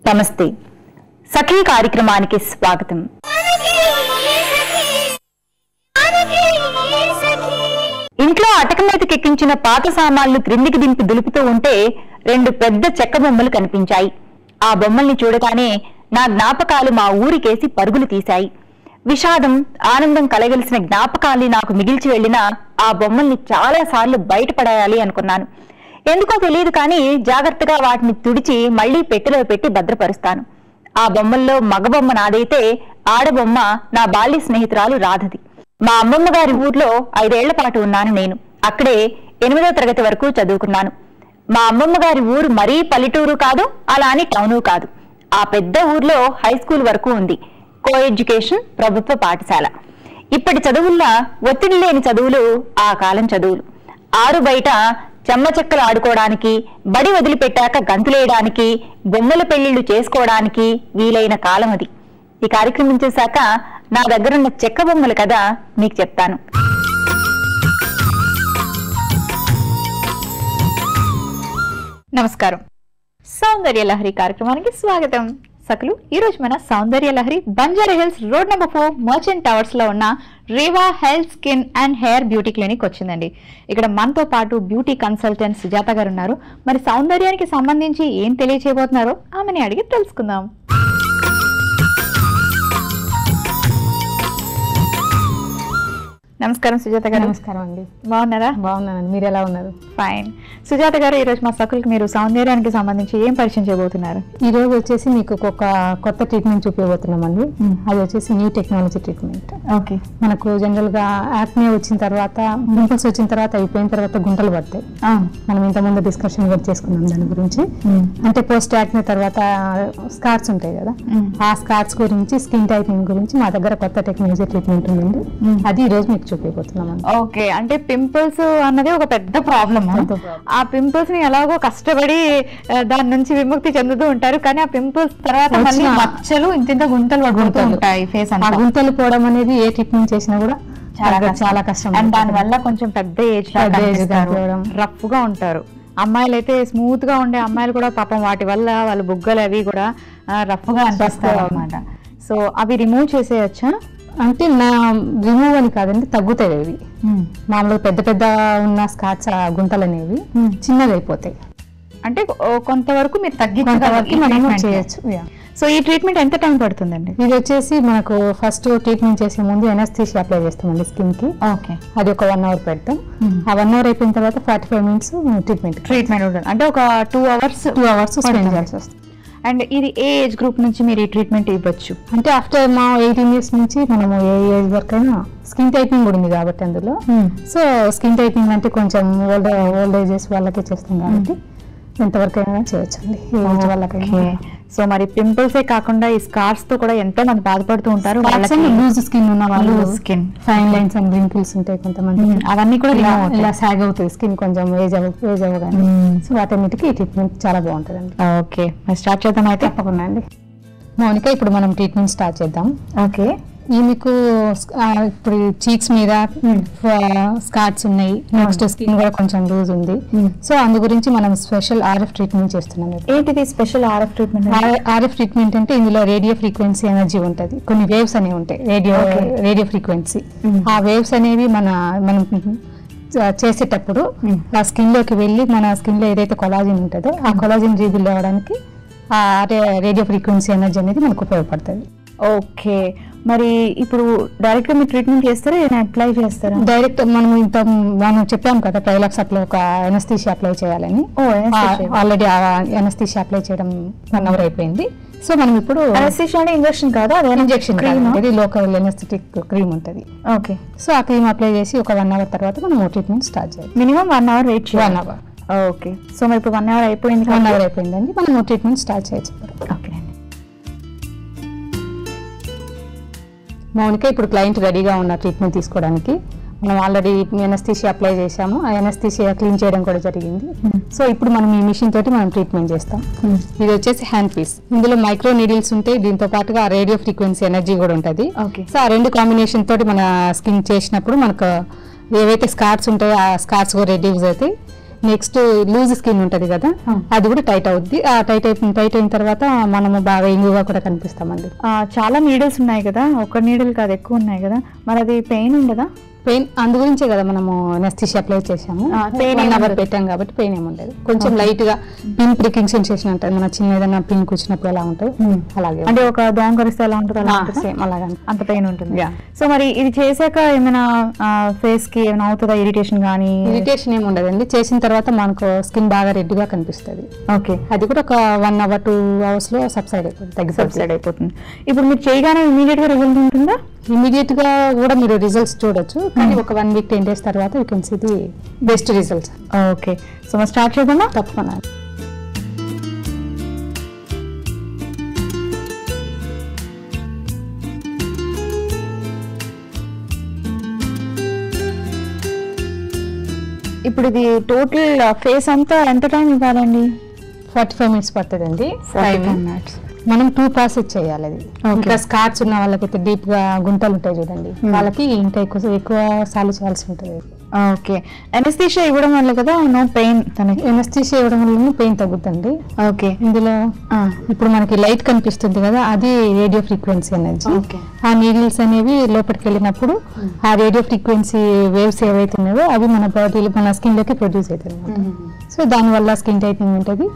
నమస్తే సఖీ కార్యక్రమానికి స్వాగతం. ఇంట్లో అటక మీదకి ఎక్కించిన పాత సామాన్లు క్రిందికి దింపి దులుపుతూ ఉంటే రెండు పెద్ద చెక్క బొమ్మలు కనిపించాయి. ఆ బొమ్మల్ని చూడగానే నా జ్ఞాపకాలు మా ఊరికేసి పరుగులు తీశాయి. విషాదం, ఆనందం కలగలిసిన జ్ఞాపకాల్ని నాకు మిగిల్చి వెళ్లిన ఆ బొమ్మల్ని చాలా సార్లు బయటపడేయాలి అనుకున్నాను. ఎందుకో తెలియదు కానీ జాగ్రత్తగా వాటిని తుడిచి మళ్లీ పెట్టెలో పెట్టి భద్రపరుస్తాను. ఆ బొమ్మల్లో మగబొమ్మ నాదైతే ఆడబొమ్మ నా బాల్య స్నేహితురాలు రాధది. మా అమ్మమ్మ గారి ఊర్లో 5 ఏళ్ల పాటు ఉన్నాను నేను. అక్కడే 8వ తరగతి వరకు చదువుకున్నాను. మా అమ్మమ్మ గారి ఊరు మరీ పల్లెటూరు కాదు, అలా అని టౌను కాదు. ఆ పెద్ద ఊర్లో హై స్కూల్ వరకు ఉంది. కో ఎడ్యుకేషన్, ప్రభుత్వ పాఠశాల. ఇప్పటి చదువుల్లా ఒత్తిడి లేని చదువులు ఆ కాలం చదువులు. ఆరు బయట చెమ్మ చెక్కలు ఆడుకోవడానికి, బడి వదిలిపెట్టాక గంతులేయడానికి, బొమ్మల పెళ్లిళ్లు చేసుకోవడానికి వీలైన కాలం అది. ఈ కార్యక్రమం చేశాక నా దగ్గరున్న చెక్క బొమ్మల కథ మీకు చెప్తాను. నమస్కారం. సౌందర్య లహరి కార్యక్రమానికి స్వాగతం. సకలు ఈ రోజు మన Soundarya Lahari Banjara Hills road number 4 Merchant Towers లో ఉన్న Reva health, skin and hair beauty clinic వచ్చిందండి. ఇక్కడ మనతో పాటు బ్యూటీ కన్సల్టెంట్ సుజాత గారు ఉన్నారు. మరి సౌందర్యానికి సంబంధించి ఏం తెలియచేయబోతున్నారో ఆమెని అడిగి తెలుసుకుందాం. నమస్కారం సుజాత గారు. నమస్కారం అండి. బాగున్నారా? బాగున్నానండి. మీరు ఎలా ఉన్నారు? ఫైన్. సుజాత గారు, ఈరోజు మా సకులకి మీరు సౌందర్యానికి సంబంధించి ఏం పరిచయం చేయబోతున్నారు? ఈ రోజు వచ్చేసి మీకు ఒక కొత్త ట్రీట్మెంట్ చూపించబోతున్నామండి. అది వచ్చేసి న్యూ టెక్నాలజీ ట్రీట్మెంట్. ఓకే. మనకు జనరల్ గా యాక్నే వచ్చిన తర్వాత, పింపుల్స్ వచ్చిన తర్వాత, అయిపోయిన తర్వాత గుంటలు పడతాయి. మనం ఇంతకుముందు డిస్కషన్ కూడా చేసుకున్నాం దాని గురించి. అంటే పోస్ట్ యాక్నే తర్వాత స్కార్స్ ఉంటాయి కదా, ఆ స్కార్స్ గురించి, స్కిన్ టైపింగ్ గురించి మా దగ్గర కొత్త టెక్నాలజీ ట్రీట్మెంట్ ఉందండి. అది ఈ రోజు మీకు చూపించబోతున్నాం. ఓకే. అంటే పింపుల్స్ అన్నది ఒక పెద్ద ప్రాబ్లమ్. ఆ పింపుల్స్ ని ఎలాగో కష్టపడి దాని నుంచి విముక్తి చెందుతూ ఉంటారు, కానీ ఆ పింపుల్స్ తర్వాత మళ్ళీ మచ్చలు, ఇంత గుంతలు పడుతూ ఉంటాయి ఫేస్ అంతా. గుంతలు పోవడం అనేది ఏ ట్రీట్మెంట్ చేసినా కూడా చాలా కష్టం. అండ్ దాని వల్ల కొంచెం పెద్ద ఏజ్ రఫ్ గా ఉంటారు. అమ్మాయిలు అయితే స్మూత్ గా ఉండే అమ్మాయిలు కూడా పాపం వాటి వల్ల వాళ్ళ బుగ్గలు అవి కూడా రఫ్ గా అనిపిస్తారు అన్నమాట. సో అవి రిమూవ్ చేసేయచ్చా? అంటే నా రిమూవ్ అని కాదండి, తగ్గుతాయి అవి. మామూలుగా పెద్ద పెద్ద ఉన్న స్కార్స్ గుంటలు అనేవి చిన్నగా అయిపోతాయి. అంటే కొంతవరకు మీరు తగ్గించగలరు, చేయొచ్చు. సో ఈ ట్రీట్మెంట్ ఎంత టైం పడుతుందండి? ఇది వచ్చేసి మనకు ఫస్ట్ ట్రీట్మెంట్ చేసే ముందు ఎనస్థీషియా అప్లై చేస్తామండి స్కిన్ కి. ఓకే. అది ఒక 1 అవర్ పెడతాం. ఆ 1 అవర్ అయిపోయిన తర్వాత 45 మినిట్స్ ట్రీట్మెంట్ ఉంటుంది. అంటే ఒక 2 అవర్స్ స్పెండ్ చేయాల్సి వస్తుంది. అండ్ ఇది ఏ ఏజ్ గ్రూప్ నుంచి మీరు ఈ ట్రీట్మెంట్ ఇవ్వచ్చు? అంటే ఆఫ్టర్ మా 18 ఇయర్స్ నుంచి మనము ఏ ఏజ్ వరకు అయినా, స్కిన్ టైపింగ్ కూడా ఉంది కాబట్టి అందులో. సో స్కిన్ టైపింగ్ అంటే కొంచెం ఓల్డ్ ఏజెస్ వాళ్ళకే చేస్తాం కాబట్టి ఎంతవరకు అయినా చేయొచ్చండి, ఏ ఏజ్ వాళ్ళకైనా. సో మరి పింపుల్సే కాకుండా ఈ స్కార్స్ తో కూడా ఎంతో మంది బాధపడుతూ ఉంటారు. లూజ్ స్కిన్ ఉన్న వాళ్ళు, skin fine lines and wrinkles ఉంటాయి కొంతమంది, అవన్నీ కూడా ఇలా సాగ్ అవుతుంది స్కిన్ కొంచెం ఏజ్ అవ్వగానే. సో వాటన్నిటికీ ఈ ట్రీట్మెంట్ చాలా బాగుంటుంది అండి. ఓకే, మరి స్టార్ట్ చేద్దాం అయితే. తప్పకుండా అండి. మౌనిక, ఇప్పుడు మనం ట్రీట్మెంట్ స్టార్ట్ చేద్దాం. ఓకే. ఈ మీకు ఇప్పుడు చీక్స్ మీద స్కార్స్ ఉన్నాయి, నెక్స్ట్ స్కిన్ కూడా కొంచెం లూజ్ ఉంది. సో అందు గురించి మనం స్పెషల్ RF ట్రీట్మెంట్ చేస్తున్నాం. ఏంటిది special RF treatment? RF treatment అంటే ఇందులో రేడియో ఫ్రీక్వెన్సీ ఎనర్జీ ఉంటుంది, కొన్ని వేవ్స్ అనేవి ఉంటాయి, రేడియో ఫ్రీక్వెన్సీ. ఆ వేవ్స్ అనేవి మనం చేసేటప్పుడు ఆ స్కిన్ లోకి వెళ్ళి మన స్కిన్ లో ఏదైతే కొలాజిన్ ఉంటుందో ఆ కొలాజిన్ రీబిల్డ్ అవ్వడానికి ఆ రేడియో ఫ్రీక్వెన్సీ ఎనర్జీ అనేది మనకు ఉపయోగపడుతుంది. ఓకే. మరి ఇప్పుడు డైరెక్ట్ గా మీరు ట్రీట్మెంట్ చేస్తారా, అప్లై చేస్తారా? డైరెక్ట్ మనం చెప్పాం కదా ట్రైలాక్స్ అప్లై, ఒక ఎనస్థీషియా అప్లై చేయాలని. ఆల్రెడీ ఎనస్థీషియా అప్లై చేయడం 1 అవర్ అయిపోయింది. సో మనం ఇప్పుడు ఎనస్థీషియా అంటే ఇంజెక్షన్ కాదా? ఇంజెక్షన్ ఇది లోకల్ ఎనస్థెటిక్ క్రీమ్ ఉంటుంది. ఓకే. సో ఆ క్రీమ్ అప్లై చేసి ఒక 1 అవర్ తర్వాత మనం ట్రీట్మెంట్ స్టార్ట్ చేయాలి. మినిమం 1 అవర్ వెయిట్ చేయాలి. 1 అవర్. ఓకే. సో మరి ఇప్పుడు 1 అవర్ అయిపోయింది. 1 అవర్ అయిపోయిందండి, మనం ట్రీట్మెంట్ స్టార్ట్ చేయొచ్చు. ఓకే. మౌనిక, ఇప్పుడు క్లయింట్ రెడీగా ఉన్న ట్రీట్మెంట్ తీసుకోవడానికి. మనం ఆల్రెడీ ఎనస్థీషియా అప్లై చేసాము, ఆ ఎనస్థీషియా క్లీన్ చేయడం కూడా జరిగింది. సో ఇప్పుడు మనం ఈ మిషన్ తోటి మనం ట్రీట్మెంట్ చేస్తాం. ఇది వచ్చేసి హ్యాండ్ పీస్. ఇందులో మైక్రో నీడిల్స్ ఉంటాయి, దీంతో పాటుగా రేడియో ఫ్రీక్వెన్సీ ఎనర్జీ కూడా ఉంటుంది. సో ఆ 2 కాంబినేషన్ తోటి మన స్కిన్ చేసినప్పుడు మనకు ఏవైతే స్కార్స్ ఉంటాయో ఆ స్కార్స్ కూడా రెడ్యూస్ అవుతాయి. నెక్స్ట్ లూజ్ స్కిన్ ఉంటది కదా, అది కూడా టైట్ అవుద్ది. ఆ టైట్ అయిన తర్వాత మనము బాగా ఇంగుగా కూడా కనిపిస్తామండి. చాలా నీడిల్స్ ఉన్నాయి కదా, ఒక నీడిల్ కాదు ఎక్కువ ఉన్నాయి కదా, మరి అది పెయిన్ ఉండదా? పెయిన్ అందు గురించే కదా మనము నెస్టిషియా అప్లై చేసాము. 1 hour పెట్టాం కాబట్టి పెయిన్ ఏముండదు. కొంచెం లైట్ గా పిన్ ప్రికింగ్ సెన్సేషన్ ఉంటుంది, మన చిన్న ఏదైనా పిన్ కూర్చున్నప్పుడు ఎలా ఉంటుంది అలాగే, అంటే ఒక దోమ కరిస్తే ఎలా ఉంటుంది అలా సేమ్ అలాగే అంత పెయిన్ ఉంటుంది. సో మరి ఇది చేశాక ఏమైనా ఫేస్ కి ఏమైనా అవుతుందా ఇరిటేషన్ కానీ? ఇరిటేషన్ ఏమి ఉండదండి, చేసిన తర్వాత మనకు స్కిన్ బాగా రెడ్ గా కనిపిస్తుంది. ఓకే, అది కూడా ఒక 1 hour 2 hours లో సబ్సైడ్ అయిపోతుంది. ఇప్పుడు మీరు చేయగానే ఇమీడియట్ గా రిజల్ట్ ఉంటుందా? ఇమీడియట్ గా కూడా మీరు రిజల్ట్స్ చూడొచ్చు, కానీ ఒక 1 week 10 days తర్వాత you can see the best results. Okay, so మనం స్టార్ట్ చేద్దామా? తప్పకుండా. ఇప్పుడు ఇది టోటల్ ఫేస్ అంతా ఎంత టైం ఇవ్వాలండి? 45 minutes పడుతుందండి. 5 minutes. మనం 2 passes చేయాలి. అది ఇంకా స్కార్స్ ఉన్న వాళ్ళకైతే డీప్ గా గుంటలు ఉంటాయి చూడండి, వాళ్ళకి ఇంకా ఎక్కువ సార్లు చేయాల్సి ఉంటుంది. ఓకే, ఎనస్థీషియా ఇవ్వడం వల్ల కదా నో పెయిన్ తనకి? ఎనస్థీషియా ఇవ్వడం వల్ల పెయిన్ తగ్గుతుంది. ఓకే, ఇందులో ఇప్పుడు మనకి లైట్ కనిపిస్తుంది కదా, అది రేడియో ఫ్రీక్వెన్సీ ఎనర్జీ. ఆ నీడిల్స్ అనేవి లోపలికి వెళ్ళినప్పుడు ఆ రేడియో ఫ్రీక్వెన్సీ వేవ్స్ ఏవైతే ఉన్నాయో అవి మన బాడీలో మన స్కిన్ లోకి ప్రొడ్యూస్ అవుతాయి. సో దానివల్ల స్కిన్ టైట్నింగ్ ఉంటుంది,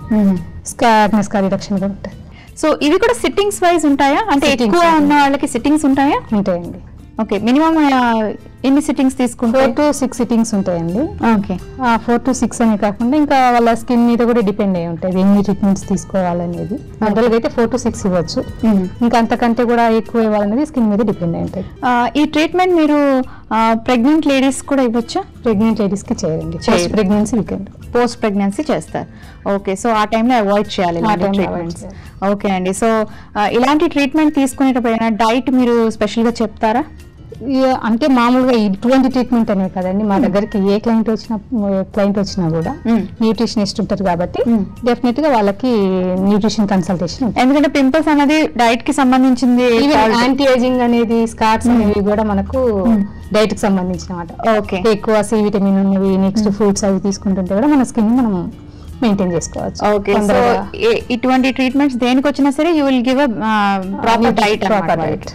స్కార్నెస్ రిడక్షన్ కూడా ఉంటుంది. సో ఇవి కూడా సిట్టింగ్స్ వైజ్ ఉంటాయా? అంటే ఎక్కువ ఉన్న వాళ్ళకి సిట్టింగ్స్ ఉంటాయా? ఉంటాయండి. ఓకే, మినిమం ఎన్ని సిట్టింగ్స్ తీసుకుంటే? 4 to 6 సిట్టింగ్స్ ఉంటాయండి. ఓకే, 4 to 6 అనే కాకుండా ఇంకా వాళ్ళ స్కిన్ మీద కూడా డిపెండ్ అయి ఉంటుంది ఎన్ని ట్రీట్మెంట్స్ తీసుకోవాలనేది. జనరల్గా అయితే 4 to 6 ఇవ్వచ్చు, ఇంకా అంతకంటే కూడా ఎక్కువ ఇవ్వాలనేది స్కిన్ మీద డిపెండ్ అయి ఉంటుంది. ఈ ట్రీట్మెంట్ మీరు ప్రెగ్నెంట్ లేడీస్ కూడా ఇవ్వచ్చా? ప్రెగ్నెంట్ లేడీస్ కి చేయండి, ప్రెగ్నెన్సీ వీకెండ్ పోస్ట్ ప్రెగ్నెన్సీ చేస్తారు. ఓకే, సో ఆ టైంలో అవాయిడ్ చేయాలి ట్రీట్మెంట్స్. ఓకే అండి, సో ఇలాంటి ట్రీట్మెంట్ తీసుకునేటప్పుడు డైట్ మీరు స్పెషల్ గా చెప్తారా? అంటే మామూలుగా ఇటువంటి ట్రీట్మెంట్ అనే కదండి, మా దగ్గరికి ఏ క్లయింట్ వచ్చినా కూడా న్యూట్రిషనిస్ట్ ఉంటారు కాబట్టి డెఫినెట్ గా వాళ్ళకి న్యూట్రిషన్ కన్సల్టేషన్ ఉంటుంది. ఎందుకంటే పింపుల్స్ అనేది డైట్ కి సంబంధించింది, యాంటీ ఏజింగ్ అనేది స్కార్స్ అనేవి కూడా మనకు డైట్ కి సంబంధించిన మాట. ఓకే, ఎక్కువ సి విటమిన్ ఉన్నవి నెక్స్ట్ ఫ్రూట్స్ అవి తీసుకుంటుంటే కూడా మన స్కిన్ మనం మెయింటైన్ చేసుకోవచ్చు. ఓకే, సో ఇటువంటి ట్రీట్మెంట్స్ దేనికి వచ్చినా సరే you will give proper diet.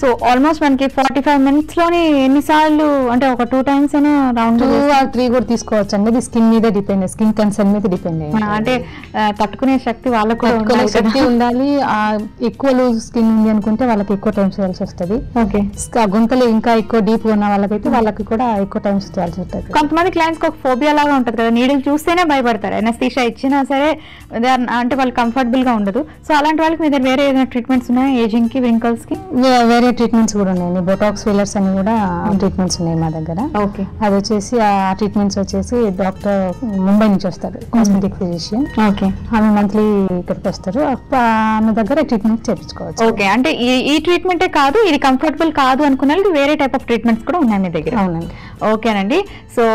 So almost మనకి 45 minutes లోని ఎన్నిసార్లు, అంటే ఒక 2 times అయినా రౌండ్ 2 or 3 కూడా తీసుకోవచ్చు అండి. అది స్కిన్ మీద డిపెండ్, స్కిన్ కన్సర్న్ మీద డిపెండ్ అయ్యి, అంటే తట్టుకునే శక్తి వాళ్ళకు శక్తి ఉండాలి. ఎక్కువ లూజ్ స్కిన్ ఉంది అనుకుంటే వాళ్ళకి ఎక్కువ టైమ్స్ చేయాల్సి వస్తుంది. ఓకే, గుంతలు ఇంకా ఎక్కువ డీప్ గా ఉన్న వాళ్ళకైతే వాళ్ళకి కూడా ఎక్కువ టైమ్స్ చేయాల్సి వస్తుంది. కొంతమంది క్లయింట్స్ ఒక ఫోబియా లాగా ఉంటది కదా, నీడిల్ చూస్తేనే భయపడతారు, ఎనస్థీషియా ఇచ్చినా సరే అంటే వాళ్ళు కంఫర్టబుల్ గా ఉండదు. సో అలాంటి వాళ్ళకి మీ దగ్గర వేరే ఏదైనా ట్రీట్మెంట్స్ ఉన్నాయా ఏజింగ్ కి, రింకల్స్ కి? వేరే ట్రీట్మెంట్స్ కూడా ఉన్నాయండి, బొటాక్స్ ఫిల్లర్స్ అని కూడా ట్రీట్మెంట్స్ ఉన్నాయి మా దగ్గర. ఓకే, అది వచ్చేసి ఆ ట్రీట్మెంట్స్ వచ్చేసి డాక్టర్ ముంబై నుంచి వస్తారు, కాస్మెటిక్ ఫిజిషియన్. ఓకే, ఆమె మంత్లీ ఇక్కడికి వస్తారు, ఆమె దగ్గర ట్రీట్మెంట్ చేయించుకోవచ్చు. ఓకే, అంటే ఈ ట్రీట్మెంటే కాదు, ఇది కంఫర్టబుల్ కాదు అనుకున్న వేరే టైప్ ఆఫ్ ట్రీట్మెంట్స్ కూడా ఉన్నాయి మీ దగ్గర? అవునండి. ఓకేనండి, సో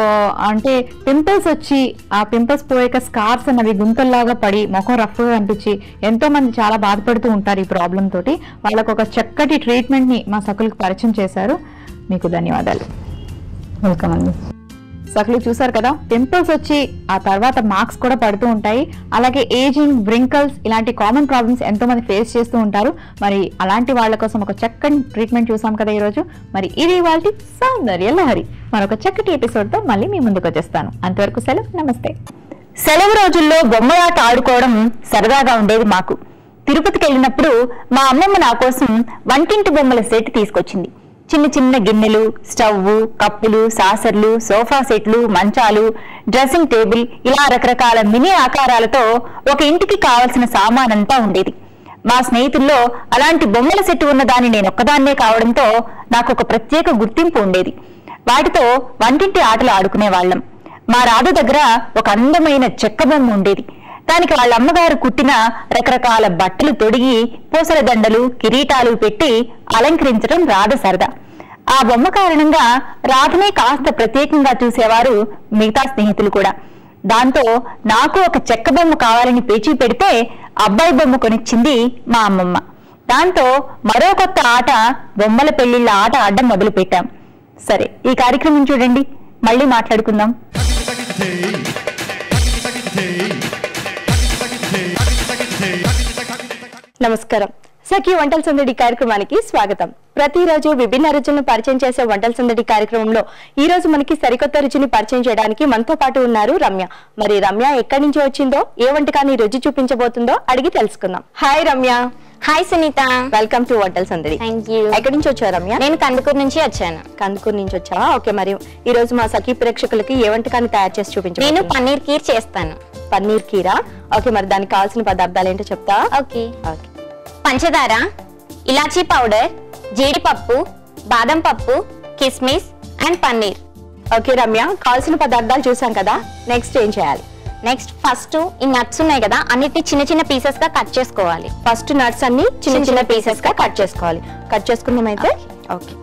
అంటే పింపుల్స్ వచ్చి ఆ పింపుల్స్ పోయాక స్కార్స్ అన్నవి గుంతల్లాగా పడి ముఖం రఫ్గా అనిపించి ఎంతో మంది చాలా బాధపడుతూ ఉంటారు ఈ ప్రాబ్లం తోటి. వాళ్ళకు ఒక చక్కటి ట్రీట్మెంట్ ని మా సకులకు పరిచయం చేశారు, మీకు ధన్యవాదాలు. వెల్కమ్ అండి. సకులు చూసారు కదా, పింపుల్స్ వచ్చి ఆ తర్వాత మార్క్స్ కూడా పడుతూ ఉంటాయి, అలాగే ఏజింగ్, బ్రింకల్స్ ఇలాంటి కామన్ ప్రాబ్లమ్స్ ఎంతో మంది ఫేస్ చేస్తూ ఉంటారు. మరి అలాంటి వాళ్ళ కోసం ఒక చక్కని ట్రీట్మెంట్ చూసాం కదా ఈరోజు. మరి ఇది ఇవాల్టి సౌందర్య లహరి. మరొక చక్కటి ఎపిసోడ్ తో మళ్ళీ మీ ముందుకు వచ్చేస్తాను. అంతవరకు సెలవు, నమస్తే. సెలవు రోజుల్లో బొమ్మలాట ఆడుకోవడం సరదాగా ఉండేది మాకు. తిరుపతికి వెళ్ళినప్పుడు మా అమ్మమ్మ నా కోసం వంటింటి బొమ్మల సెట్ తీసుకొచ్చింది. చిన్న చిన్న గిన్నెలు, స్టవ్, కప్పులు, సాసర్లు, సోఫా సెట్లు, మంచాలు, డ్రెస్సింగ్ టేబుల్ ఇలా రకరకాల మినీ ఆకారాలతో ఒక ఇంటికి కావలసిన సామానంతా ఉండేది. మా స్నేహితుల్లో అలాంటి బొమ్మల సెట్ ఉన్నదాన్ని నేనొక్కదాన్నే కావడంతో నాకు ఒక ప్రత్యేక గుర్తింపు ఉండేది. వాటితో వంటింటి ఆటలు ఆడుకునేవాళ్లం. మా రాధ దగ్గర ఒక అందమైన చెక్క బొమ్మ ఉండేది. దానికి వాళ్ళ అమ్మగారు కుట్టిన రకరకాల బట్టలు తొడిగి పూసల దండలు, కిరీటాలు పెట్టి అలంకరించడం రాధ సరదా. ఆ బొమ్మ కారణంగా రాధనే కాస్త ప్రత్యేకంగా చూసేవారు మిగతా స్నేహితులు కూడా. దాంతో నాకు ఒక చెక్క బొమ్మ కావాలని పేచీ పెడితే అబ్బాయి బొమ్మ కొనిచ్చింది మా అమ్మమ్మ. దాంతో మరో కొత్త ఆట, బొమ్మల పెళ్లిళ్ల ఆట ఆడడం మొదలు పెట్టాం. సరే, ఈ కార్యక్రమం చూడండి, మళ్ళీ మాట్లాడుకుందాం. నమస్కారం. సఖీ వంటల సందడి కార్యక్రమానికి స్వాగతం. ప్రతిరోజు విభిన్న రుచులను పరిచయం చేసే వంటల సందడి కార్యక్రమంలో ఈ రోజు మనకి సరికొత్త రుచిని పరిచయం చేయడానికి మనతో పాటు ఉన్నారు రమ్య. మరి రమ్య ఎక్కడి నుంచి వచ్చిందో, ఏ వంటకాన్ని రుచి చూపించబోతుందో అడిగి తెలుసుకుందాం. Hi Ramya. Hi Sunitha. Welcome to వంటల సందడి. Thank you. ఎక్కడి నుంచి వచ్చావు రమ్య? నేను కందుకూరు నుంచి వచ్చాను. కందుకూరు నుంచి వచ్చావా? ఓకే. మరి ఈ రోజు మా సఖీ ప్రేక్షకులకి ఏ వంటకాన్ని తయారు చేసి చూపించు? నేను పన్నీర్ కీర్ చేస్తాను. పన్నీర్ కీరా. ఓకే, మరి దానికి కావాల్సిన పదార్థాలు ఏంటో చెప్తా? ఓకే. పంచదార, ఇలాచీ పౌడర్, జీడిపప్పు, బాదం పప్పు, కిస్మిస్ అండ్ పన్నీర్. ఓకే రమ్య, కావాల్సిన పదార్థాలు చూసాం కదా, నెక్స్ట్ ఏం చేయాలి? నెక్స్ట్ ఫస్ట్ ఈ నట్స్ ఉన్నాయి కదా, అన్నిటిని చిన్న చిన్న పీసెస్ గా కట్ చేసుకోవాలి. ఫస్ట్ నట్స్ అన్ని చిన్న చిన్న పీసెస్ గా కట్ చేసుకోవాలి. కట్ చేసుకుందాం అయితే. ఓకే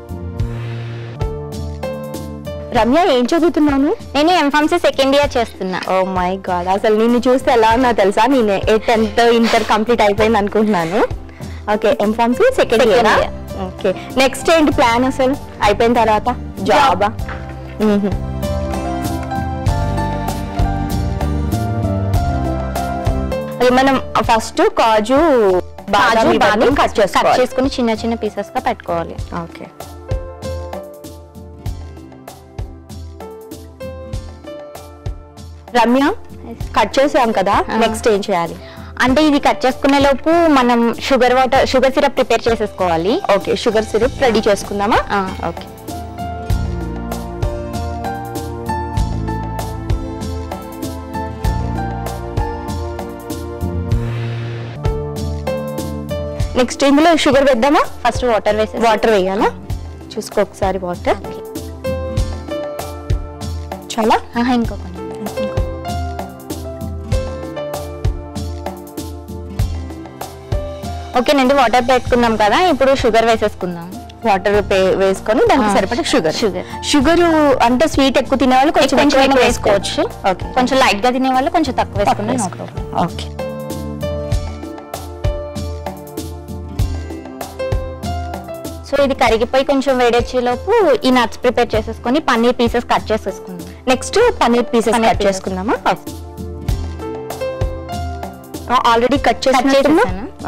రమ్య, ఏం చదువుతున్నాను? నేను ఎంఫార్మసీ సెకండ్ ఇయర్ చేస్తున్నా. ఓ మై గాడ్, అసలు నిన్ను చూస్తే ఎలా ఉన్నా తెలుసా? నేను 10th ఇంటర్ కంప్లీట్ అయిపోయింది అనుకుంటున్నాను. Okay, M Pharmacy second year. Okay, next ఏంటి ప్లాన్ అసలు? అయిపోయిన తర్వాత జాబా? మనం ఫస్ట్ కాజు బాదం కట్ చేసుకుని చిన్న చిన్న పీసెస్ గా పెట్టుకోవాలి. ఓకే. రమ్య, కట్ చేసాం కదా, నెక్స్ట్ ఏం చేయాలి? అంటే ఇది కట్ చేసుకునే లోపు మనం షుగర్ సిరప్ ప్రిపేర్ చేసేసుకోవాలి. ఓకే, షుగర్ సిరప్ రెడీ చేసుకుందామా? ఓకే. నెక్స్ట్ ఇందులో షుగర్ వేద్దామా? ఫస్ట్ వాటర్ వేయాలా? చూసుకో ఒకసారి. వాటర్ చాలా ఇంకొక ఓకేనండి. వాటర్ పెట్టుకున్నాం కదా, ఇప్పుడు షుగర్ వేసేసుకుందాం. వాటర్ వేసుకొని దానికి సరిపడా షుగర్ అంటే స్వీట్ ఎక్కువ తినే వాళ్ళు కొంచెం వేసుకోవచ్చు. ఓకే, కొంచెం లైట్ గా తినే వాళ్ళు కొంచెం తక్కువ వేసుకున్నా. ఓకే. సో ఇది కరిగిపోయి కొంచెం వేడొచ్చేలోపు ఈ నట్స్ ప్రిపేర్ చేసేసుకొని పన్నీర్ పీసెస్ కట్ చేసేసుకుందాం. నెక్స్ట్ పన్నీర్ పీసెస్ కట్ చేసుకుందామా? ఆల్రెడీ కట్ చేసేసాను.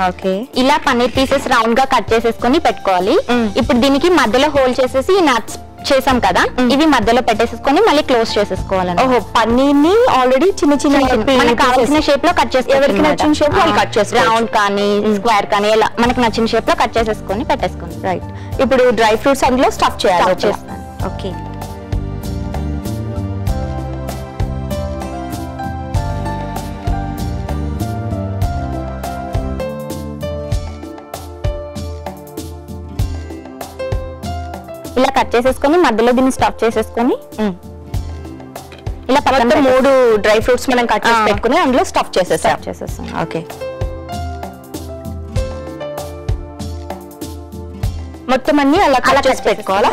ఓకే, ఇలా పన్నీర్ పీసెస్ రౌండ్ గా కట్ చేసేసుకొని పెట్టుకోవాలి. ఇప్పుడు దీనికి మధ్యలో హోల్ చేసేసి ఈ నట్స్ చేసాం కదా, ఇవి మధ్యలో పెట్టేసుకొని మళ్ళీ క్లోజ్ చేసేసుకోవాలని. ఓహో, పన్నీర్ ని ఆల్రెడీ చిన్న చిన్న మనకు కావాల్సిన షేప్ లో కట్ చేసుకోవాలి. ఎవరికి నచ్చిన షేప్ లో కట్ చేసుకోవాలి. రౌండ్ కానీ స్క్వేర్ కానీ ఇలా మనకు నచ్చిన షేప్ లో కట్ చేసేసుకొని పెట్టేసుకోండి. రైట్. ఇప్పుడు డ్రై ఫ్రూట్స్ అందులో స్టఫ్ చేయాలి. ఓకే. ఇలా కట్ చేసేసుకొని మధ్యలో దీన్ని స్టఫ్ చేసేసుకొని ఇలా పక్కన 3 డ్రై ఫ్రూట్స్ మనం కట్ చేసి పెట్టుకుని అందులో స్టఫ్ చేసేసాం. ఓకే, మొత్తం అన్ని అలా కట్ చేసి పెట్టుకోవాలా?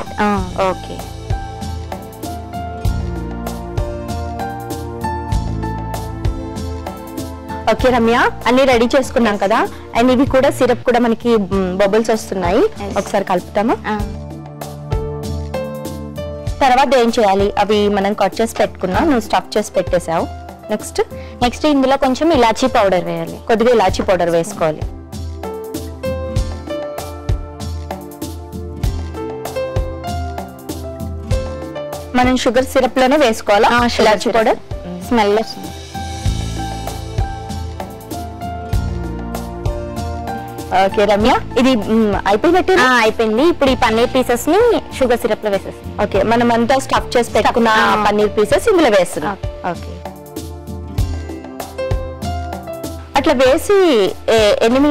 ఓకే. ఓకే రమ్య, అన్ని రెడీ చేసుకున్నాం కదా, అండ్ ఇవి కూడా సిరప్ కూడా మనకి బబుల్స్ వస్తున్నాయి. ఒకసారి కలుపుతామా? తర్వాత ఏం చేయాలి? అవి మనం కట్ చేసి పెట్టుకున్నాం, నువ్వు స్టఫ్ చేసి పెట్టేసావు. నెక్స్ట్ ఇందులో కొంచెం ఇలాచీ పౌడర్ వేయాలి. కొద్దిగా ఇలాచీ పౌడర్ వేసుకోవాలి. మనం షుగర్ సిరప్ లోనే వేసుకోవాలా ఇలాచీ పౌడర్? స్మెల్ వస్తుంది. ఓకే రమ్య, ఇది అయిపోయినట్టు? అయిపోయింది. ఇప్పుడు ఈ పన్నీర్ పీసెస్ ని షుగర్ సిరప్ లో వేసేస్తాం. ఓకే, మనం అంతా స్టఫ్ చేసి పెట్టుకున్న పన్నీర్ పీసెస్ ఇందులో వేస్తున్నాం. ఓకే, అట్లా వేసి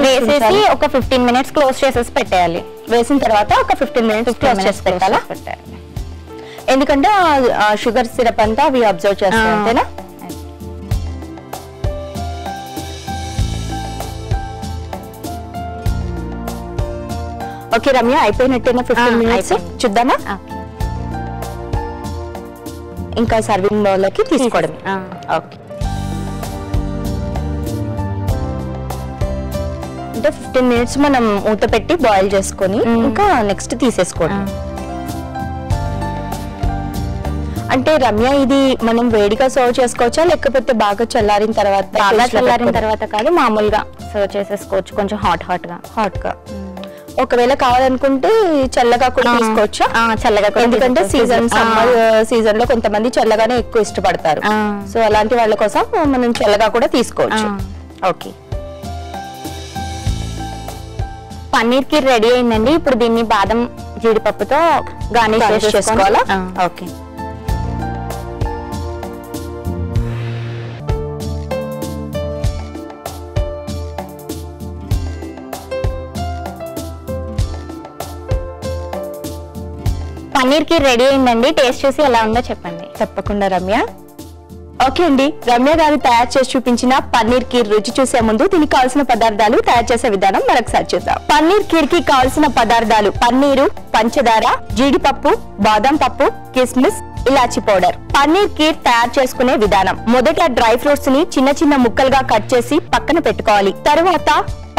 వేసేసి ఒక 15 minutes క్లోజ్ చేసేసి పెట్టేయాలి. వేసిన తర్వాత ఒక 15 minutes క్లోజ్ చేసి పెట్టాలా? ఎందుకంటే షుగర్ సిరప్ అంతా అవి అబ్జర్వ్ చేస్తాయి, అంతేనా? ఓకే రమ్య, అయిపోయినట్టేనా? 15 minutes చూద్దామా? ఇంకా సర్వింగ్ బౌల్లోకి తీసుకోవడం. ఓకే, అంటే 15 minutes మనం మూత పెట్టి బాయిల్ చేసుకొని ఇంకా నెక్స్ట్ తీసేసుకోవడం. అంటే రమ్య ఇది మనం వేడిగా సర్వ్ చేసుకోవచ్చా లేకపోతే బాగా చల్లారిన తర్వాత? బాగా చల్లారిన తర్వాత కాదు, మామూలుగా సర్వ్ చేసేసుకోవచ్చు, కొంచెం హాట్ గా. ఒకవేళ కావాలనుకుంటే చల్లగా కూడా తీసుకోవచ్చా? చల్లగా, ఎందుకంటే సమ్మర్ సీజన్ లో కొంతమంది చల్లగానే ఎక్కువ ఇష్టపడతారు. సో అలాంటి వాళ్ళ కోసం మనం చల్లగా కూడా తీసుకోవచ్చు. ఓకే, పన్నీర్ కీర్ రెడీ అయిందండి. ఇప్పుడు దీన్ని బాదం జీడిపప్పుతో గార్నిష్ చేసుకోవాలా? ఓకే. పన్నీర్ కీర్ రెడీ అయిందండి. టేస్ట్ చూసి ఎలా ఉందో చెప్పండి. తప్పకుండా రమ్య. ఓకే అండి, రమ్య గారు తయారు చేసి చూపించిన పన్నీర్ కీర్ రుచి చూసే ముందు దీనికి కావాల్సిన పదార్థాలు, తయారు చేసే విధానం మరొకసారి చూద్దాం. పన్నీర్ కీర్ కి కావాల్సిన పదార్థాలు: పన్నీరు, పంచదార, జీడిపప్పు, బాదం పప్పు, కిస్మిస్, ఇలాచి పౌడర్. పన్నీర్ కీర్ తయారు చేసుకునే విధానం: మొదట డ్రై ఫ్రూట్స్ ని చిన్న చిన్న ముక్కలుగా కట్ చేసి పక్కన పెట్టుకోవాలి. తరువాత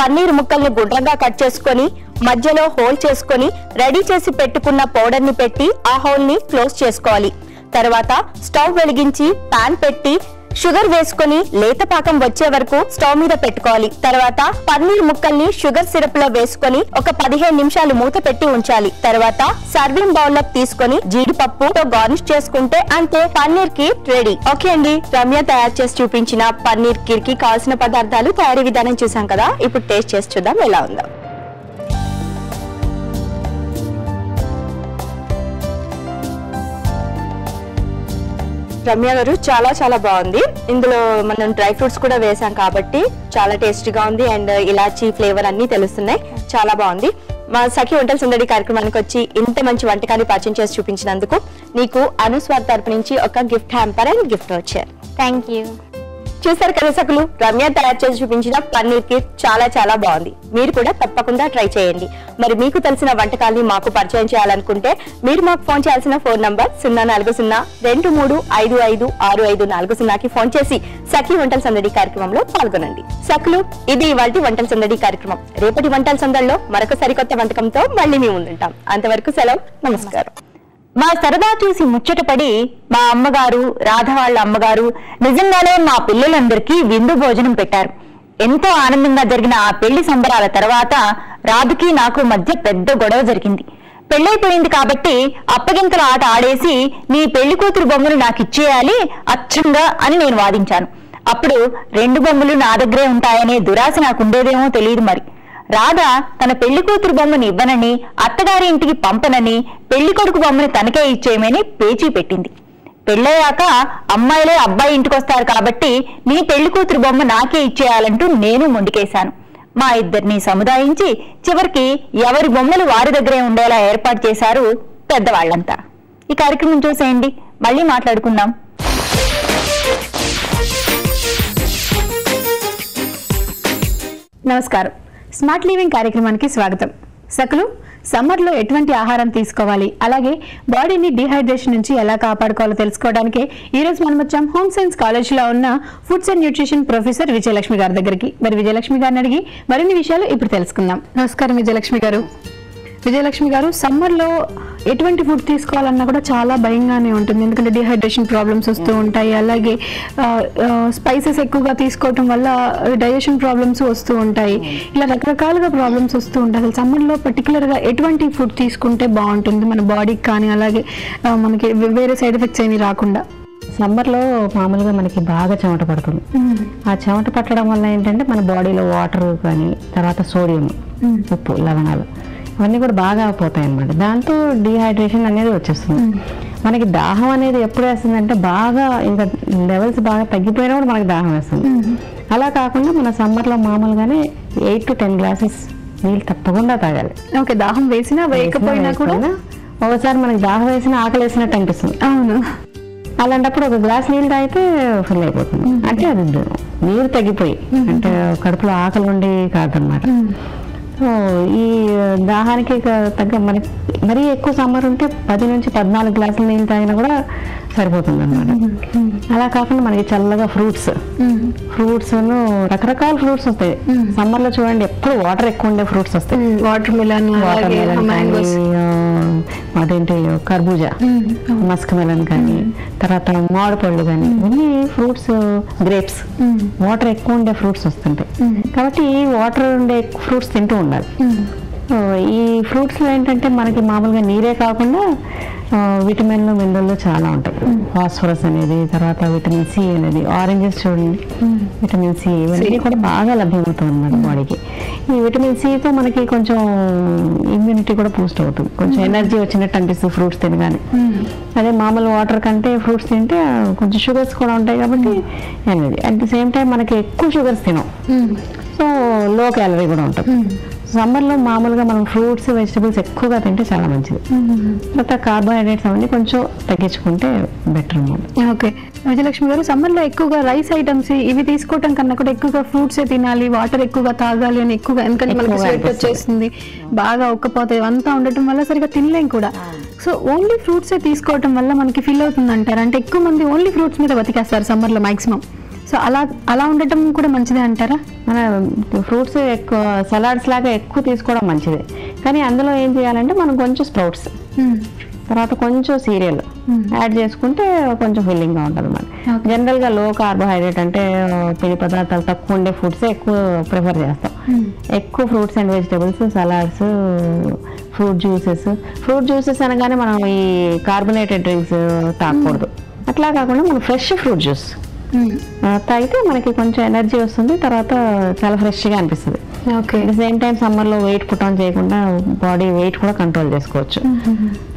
పన్నీర్ ముక్కల్ని గుండ్రంగా కట్ చేసుకొని మధ్యలో హోల్ చేసుకొని రెడీ చేసి పెట్టుకున్న పౌడర్ ని పెట్టి ఆ హోల్ ని క్లోజ్ చేసుకోవాలి. తర్వాత స్టవ్ వెలిగించి పాన్ పెట్టి షుగర్ వేసుకొని లేత పాకం వచ్చే వరకు స్టవ్ మీద పెట్టుకోవాలి. తర్వాత పన్నీర్ ముక్కల్ని షుగర్ సిరప్ లో వేసుకొని ఒక 15 నిమిషాలు మూత పెట్టి ఉంచాలి. తర్వాత సర్వింగ్ బౌల్ లో తీసుకొని జీడిపప్పుతో గార్నిష్ చేసుకుంటే అంతే, పన్నీర్ కీర్ రెడీ. ఓకే అండి, రమ్య తయారు చేసి చూపించిన పన్నీర్ కీర్ కి కావాల్సిన పదార్థాలు, తయారీ విధానం చూసాం కదా. ఇప్పుడు టేస్ట్ చేసి చూద్దాం ఎలా ఉందో. రమ్య గారు, చాలా బాగుంది. ఇందులో మనం డ్రై ఫ్రూట్స్ కూడా వేసాం కాబట్టి చాలా టేస్టీగా ఉంది. అండ్ ఇలాచీ ఫ్లేవర్ అన్ని తెలుస్తున్నాయి. చాలా బాగుంది. మా సఖి వంటల సందడి కార్యక్రమానికి వచ్చి ఇంత మంచి వంటకాన్ని పరిచయం చేసి చూపించినందుకు నీకు అనుస్వార్ తరపు నుంచి ఒక గిఫ్ట్ హ్యాంపర్ అండ్ గిఫ్ట్ వచ్చారు. Thank you. చూసారు కదా సకులు, రమ్య తయారు చేసి చూపించిన పన్నీర్ కీర్ చాలా బాగుంది. మీరు కూడా తప్పకుండా ట్రై చేయండి. మరి మీకు తెలిసిన వంటకాల్ని మాకు పరిచయం చేయాలనుకుంటే మీరు మాకు ఫోన్ చేయాల్సిన ఫోన్ నంబర్ 04023556540కి ఫోన్ చేసి సఖి వంటల సందడి కార్యక్రమంలో పాల్గొనండి. సకులు, ఇది ఇవాల్టి వంటల సందడి కార్యక్రమం. రేపటి వంటల సందడిలో మరొక సరికొత్త వంటకంతో మళ్ళీ మేము ముందుంటాం. అంతవరకు సెలవు, నమస్కారం. మా సరదా చూసి ముచ్చటపడి మా అమ్మగారు, రాధ వాళ్ళ అమ్మగారు నిజంగానే మా పిల్లలందరికీ విందు భోజనం పెట్టారు. ఎంతో ఆనందంగా జరిగిన ఆ పెళ్లి సంబరాల తర్వాత రాధకి నాకు మధ్య పెద్ద గొడవ జరిగింది. పెళ్ళైపోయింది కాబట్టి అప్పగింతల ఆట ఆడేసి నీ పెళ్లి కూతురు బొమ్మలు నాకు ఇచ్చేయాలి అచ్చంగా అని నేను వాదించాను. అప్పుడు 2 బొమ్మలు నా దగ్గరే ఉంటాయనే దురాశ నాకుండేదేమో తెలియదు. మరి రాధ తన పెళ్లి కూతురు బొమ్మని ఇవ్వనని, అత్తగారి ఇంటికి పంపనని, పెళ్లి కొడుకు బొమ్మని తనకే ఇచ్చేయమని పేచీ పెట్టింది. పెళ్ళయ్యాక అమ్మాయిలే అబ్బాయి ఇంటికి వస్తారు కాబట్టి నీ పెళ్లి కూతురు బొమ్మ నాకే ఇచ్చేయాలంటూ నేను మొండికేశాను. మా ఇద్దరిని సముదాయించి చివరికి ఎవరి బొమ్మలు వారి దగ్గరే ఉండేలా ఏర్పాటు చేశారు పెద్దవాళ్లంతా. ఈ కార్యక్రమం చూసేయండి, మళ్ళీ మాట్లాడుకుందాం. నమస్కారం. స్మార్ట్ లివింగ్ కార్యక్రమానికి స్వాగతం. సకులు, సమ్మర్లో ఎటువంటి ఆహారం తీసుకోవాలి, అలాగే బాడీని డీహైడ్రేషన్ నుంచి ఎలా కాపాడుకోవాలో తెలుసుకోవడానికి ఈరోజు మనం వచ్చాం హోమ్ సైన్స్ కాలేజ్లో ఉన్న foods and nutrition professor Vijayalakshmi గారి దగ్గరికి. మరి విజయలక్ష్మి గారిని అడిగి మరిన్ని విషయాలు ఇప్పుడు తెలుసుకుందాం. నమస్కారం విజయలక్ష్మి గారు. విజయలక్ష్మి గారు, సమ్మర్లో ఎటువంటి ఫుడ్ తీసుకోవాలన్నా కూడా చాలా భయంగానే ఉంటుంది. ఎందుకంటే డిహైడ్రేషన్ ప్రాబ్లమ్స్ వస్తూ ఉంటాయి. అలాగే స్పైసెస్ ఎక్కువగా తీసుకోవటం వల్ల డైజెషన్ ప్రాబ్లమ్స్ వస్తూ ఉంటాయి. ఇలా రకరకాలుగా ప్రాబ్లమ్స్ వస్తూ ఉంటాయి. అసలు సమ్మర్లో పర్టికులర్గా ఎటువంటి ఫుడ్ తీసుకుంటే బాగుంటుంది మన బాడీకి కానీ, అలాగే మనకి వేరే సైడ్ ఎఫెక్ట్స్ ఏమీ రాకుండా? సమ్మర్లో మామూలుగా మనకి బాగా చెమట పడుతుంది. ఆ చెమట పట్టడం వల్ల ఏంటంటే మన బాడీలో వాటర్ కానీ, తర్వాత సోడియం, ఉప్పు, లవణాలు ఇవన్నీ కూడా బాగా పోతాయి అన్నమాట. దాంతో డీహైడ్రేషన్ అనేది వచ్చేస్తుంది. మనకి దాహం అనేది ఎప్పుడు వేస్తుందంటే బాగా ఇంకా లెవెల్స్ బాగా తగ్గిపోయినా కూడా మనకి దాహం వేస్తుంది. అలా కాకుండా మన సమ్మర్లో మామూలుగానే 8 to 10 గ్లాసెస్ నీళ్ళు తప్పకుండా తాగాలి. ఓకే, దాహం వేసినా వేయకపోయినా కూడా ఒకసారి మనకి దాహం వేసినా ఆకలి వేసినట్టు అనిపిస్తుంది. అవును, అలాంటప్పుడు ఒక గ్లాస్ నీళ్ళు తాగితే ఫుల్ అయిపోతుంది. అంటే అది నీరు తగ్గిపోయి, అంటే కడుపులో ఆకలి ఉండి కాదనమాట. సో ఈ దాహానికి తగ్గ మనకి మరీ ఎక్కువ సమ్మర్ ఉంటే 10 నుంచి 14 గ్లాసుల నీళ్ళు తాగినా కూడా సరిపోతుంది అనమాట. అలా కాకుండా మనకి చల్లగా ఫ్రూట్స్ రకరకాల ఫ్రూట్స్ వస్తాయి సమ్మర్లో. చూడండి, ఎప్పుడు వాటర్ ఎక్కువ ఉండే ఫ్రూట్స్ వస్తాయి. వాటర్ మిలన్, అదేంటి కర్బూజా, మస్క్ మెలన్ కానీ, తర్వాత మామిడి పళ్ళు కానీ, ఇవన్నీ ఫ్రూట్స్, గ్రేప్స్ వాటర్ ఎక్కువ ఉండే ఫ్రూట్స్ వస్తుంటాయి. కాబట్టి వాటర్ ఉండే ఫ్రూట్స్ తింటూ ఉండాలి. ఈ ఫ్రూట్స్లో ఏంటంటే మనకి మామూలుగా నీరే కాకుండా విటమిన్లు, మినరల్లు చాలా ఉంటాయి. ఫాస్ఫరస్ అనేది, తర్వాత విటమిన్ సి అనేది, ఆరెంజెస్ చూడండి విటమిన్ సి, ఇవన్నీ కూడా బాగా లభ్యమవుతుంది అన్నమాట బాడీకి. ఈ విటమిన్ సితో మనకి కొంచెం ఇమ్యూనిటీ కూడా బూస్ట్ అవుతుంది, కొంచెం ఎనర్జీ వచ్చినట్టు అనిపిస్తుంది ఫ్రూట్స్ తినగానే. అదే మామూలు వాటర్ కంటే ఫ్రూట్స్ తింటే కొంచెం షుగర్స్ కూడా ఉంటాయి కాబట్టి energy. At the same time మనకి ఎక్కువ షుగర్స్ తినం, సో లో క్యాలరీ కూడా ఉంటుంది. సమ్మర్లో మామూలుగా మనం ఫ్రూట్స్, వెజిటబుల్స్ ఎక్కువగా తింటే చాలా మంచిది. తర్వాత కార్బోహైడ్రేట్స్ అవన్నీ కొంచెం తగ్గించుకుంటే బెటర్ అన్నమాట. ఓకే విజయలక్ష్మి గారు, సమ్మర్లో ఎక్కువగా రైస్ ఐటమ్స్ ఇవి తీసుకోవటం కన్నా కూడా ఎక్కువగా ఫ్రూట్సే తినాలి, వాటర్ ఎక్కువగా తాగాలి అని ఎక్కువగా, ఎందుకంటే మనకి స్వెట్ వచ్చేస్తుంది, బాగా ఉక్కపోతే అంతా ఉండటం వల్ల సరిగా తినలేం కూడా. సో ఓన్లీ ఫ్రూట్సే తీసుకోవటం వల్ల మనకి ఫీల్ అవుతుంది అంటారు. అంటే ఎక్కువ మంది ఓన్లీ ఫ్రూట్స్ మీద బతికేస్తారు సమ్మర్లో మాక్సిమం. సో అలా ఉండటం కూడా మంచిదే అంటారా? మన ఫ్రూట్స్ ఎక్కువ సలాడ్స్ లాగా ఎక్కువ తీసుకోవడం మంచిదే, కానీ అందులో ఏం చేయాలంటే మనం కొంచెం స్ప్రౌట్స్, తర్వాత కొంచెం సీరియల్ యాడ్ చేసుకుంటే కొంచెం ఫిల్లింగ్గా ఉంటుంది అన్నమాట. జనరల్గా లో కార్బోహైడ్రేట్ అంటే పిండి పదార్థాలు తక్కువ ఉండే ఫుడ్సే ఎక్కువ ప్రిఫర్ చేస్తాం. ఎక్కువ fruits and vegetables, salads, fruit juices అనగానే మనం ఈ కార్బోనేటెడ్ డ్రింక్స్ తాగకూడదు. అట్లా కాకుండా మనం ఫ్రెష్ ఫ్రూట్ జ్యూస్ తాగితే మనకి కొంచెం ఎనర్జీ వస్తుంది, తర్వాత చాలా ఫ్రెష్గా అనిపిస్తుంది. Okay, at the same time సమ్మర్లో వెయిట్ పుట్ ఆన్ చేయకుండా బాడీ వెయిట్ కూడా కంట్రోల్ చేసుకోవచ్చు.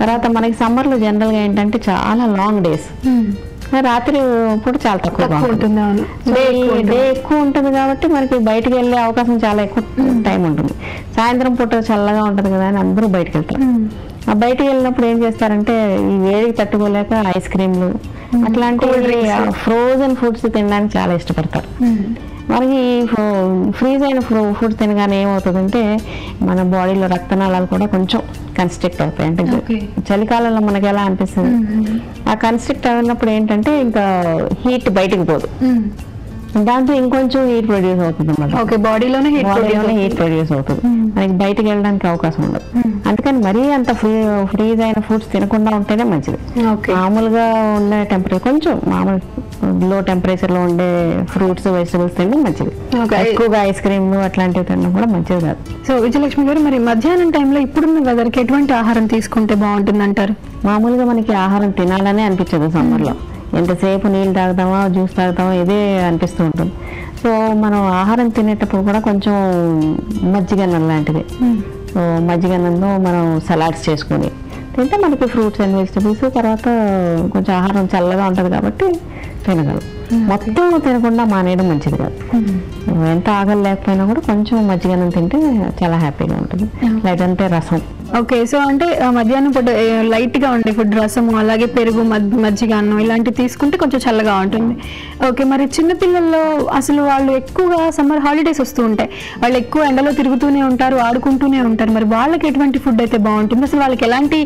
తర్వాత మనకి సమ్మర్లో జనరల్గా ఏంటంటే చాలా లాంగ్ డేస్, రాత్రి పూట చాలా తక్కువగా ఉంటుంది, డే ఎక్కువ ఉంటుంది కాబట్టి మనకి బయటకు వెళ్ళే అవకాశం చాలా ఎక్కువ టైం ఉంటుంది. సాయంత్రం పూట చల్లగా ఉంటుంది కదా అని అందరూ బయటకు వెళ్తారు. ఆ బయటకు వెళ్ళినప్పుడు ఏం చేస్తారంటే ఈ వేడికి తట్టుకోలేక ఐస్ క్రీమ్లు అట్లాంటి ఫ్రోజన్ ఫుడ్స్ తినడానికి చాలా ఇష్టపడతారు. మనకి ఫ్రీజ్ అయిన ఫుడ్ తినగానే ఏమవుతుందంటే మన బాడీలో రక్తనాళాలు కూడా కొంచెం కన్స్ట్రిక్ట్ అవుతాయి. అంటే చలికాలంలో మనకి ఎలా అనిపిస్తుంది, ఆ కన్స్ట్రిక్ట్ అయినప్పుడు ఏంటంటే ఇంకా హీట్ బయటకు పోదు, దాంతో ఇంకొంచెం హీట్ ప్రొడ్యూస్ అవుతుంది అన్నమాట. బాడీలోనే హీట్ ప్రొడ్యూస్ అవుతుంది, మనకి బయటకు వెళ్ళడానికి అవకాశం ఉండదు. అందుకని మరీ అంత ఫ్రీజ్ అయిన ఫుడ్స్ తినకుండా ఉంటేనే మంచిది. మామూలుగా ఉండే టెంపరేచర్, కొంచెం మామూలు లో టెంపరేచర్ లో ఉండే ఫ్రూట్స్, వెజిటబుల్స్ తినడం మంచిది. ఎక్కువగా ఐస్ క్రీమ్లు అట్లాంటివి తినడం కూడా మంచిది కాదు. సో విజయలక్ష్మి గారు, మరి మధ్యాహ్నం టైంలో ఇప్పుడున్న వెదర్కి ఎటువంటి ఆహారం తీసుకుంటే బాగుంటుంది అంటారు? మామూలుగా మనకి ఆహారం తినాలనే అనిపించదు సమ్మర్లో, ఎంతసేపు నీళ్ళు తాగుతామా, జ్యూస్ తాగుతామా, ఇదే అనిపిస్తూ ఉంటుంది. సో మనం ఆహారం తినేటప్పుడు కూడా కొంచెం మజ్జిగన్నం లాంటిది, సో మజ్జిగన్నంలో మనం సలాడ్స్ చేసుకొని తింటే మనకి ఫ్రూట్స్ అండ్ వెజిటబుల్స్, తర్వాత కొంచెం ఆహారం చల్లగా ఉంటుంది కాబట్టి తినగలం. మొత్తం తినకుండా మానేయడం మంచిది కాదు. ఎంత ఆకలి లేకపోయినా కూడా కొంచెం మజ్జిగన్నం తింటే చాలా హ్యాపీగా ఉంటుంది. లేదంటే రసం. ఓకే, సో అంటే మధ్యాహ్నం పూట లైట్ గా ఉండే ఫుడ్, రసము, అలాగే పెరుగు, మజ్జిగ అన్నం ఇలాంటివి తీసుకుంటే కొంచెం చల్లగా ఉంటుంది. ఓకే, మరి చిన్నపిల్లల్లో అసలు వాళ్ళు ఎక్కువగా సమ్మర్ హాలిడేస్ వస్తూ ఉంటాయి, వాళ్ళు ఎక్కువ ఎండలో తిరుగుతూనే ఉంటారు, ఆడుకుంటూనే ఉంటారు. మరి వాళ్ళకి ఎటువంటి ఫుడ్ అయితే బాగుంటుంది? అసలు వాళ్ళకి ఎలాంటి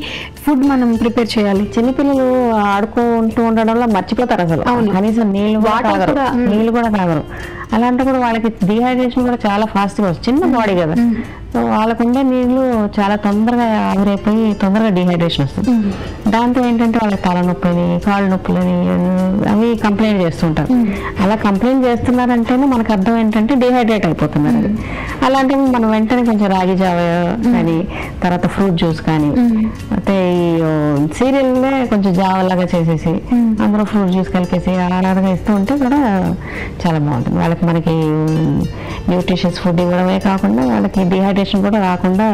ఫుడ్ మనం ప్రిపేర్ చేయాలి? చిన్నపిల్లలు ఆడుకుంటూ ఉండడంలో మర్చిపోతారు అసలు, కనీసం నీళ్ళు కూడా తాగరు. అలాంటప్పుడు వాళ్ళకి డిహైడ్రేషన్ కూడా చాలా ఫాస్ట్గా వస్తుంది. చిన్న బాడీ కదా, సో వాళ్ళకు ఉండే నీళ్ళు చాలా తొందరగా ఆవిరైపోయి తొందరగా డిహైడ్రేషన్ వస్తుంది. దాంతో ఏంటంటే వాళ్ళకి తలనొప్పిని, కాళ్ళు నొప్పులని అవి కంప్లైంట్ చేస్తుంటారు. అలా కంప్లైంట్ చేస్తున్నారంటేనే మనకు అర్థం ఏంటంటే డిహైడ్రేట్ అయిపోతున్నారు. అది అలాంటివి మనం వెంటనే కొంచెం రాగి జావ కానీ, తర్వాత ఫ్రూట్ జ్యూస్ కానీ, అయితే ఈ సీరియల్నే కొంచెం జావలాగా చేసేసి అందులో ఫ్రూట్ జ్యూస్ కలిపేసి అలాగా ఇస్తూ ఉంటే కూడా చాలా బాగుంటుంది. వాళ్ళకి మనకి న్యూట్రిషియస్ ఫుడ్ ఇవ్వడమే కాకుండా వాళ్ళకి డిహైడ్రేషన్ కూడా రాకుండా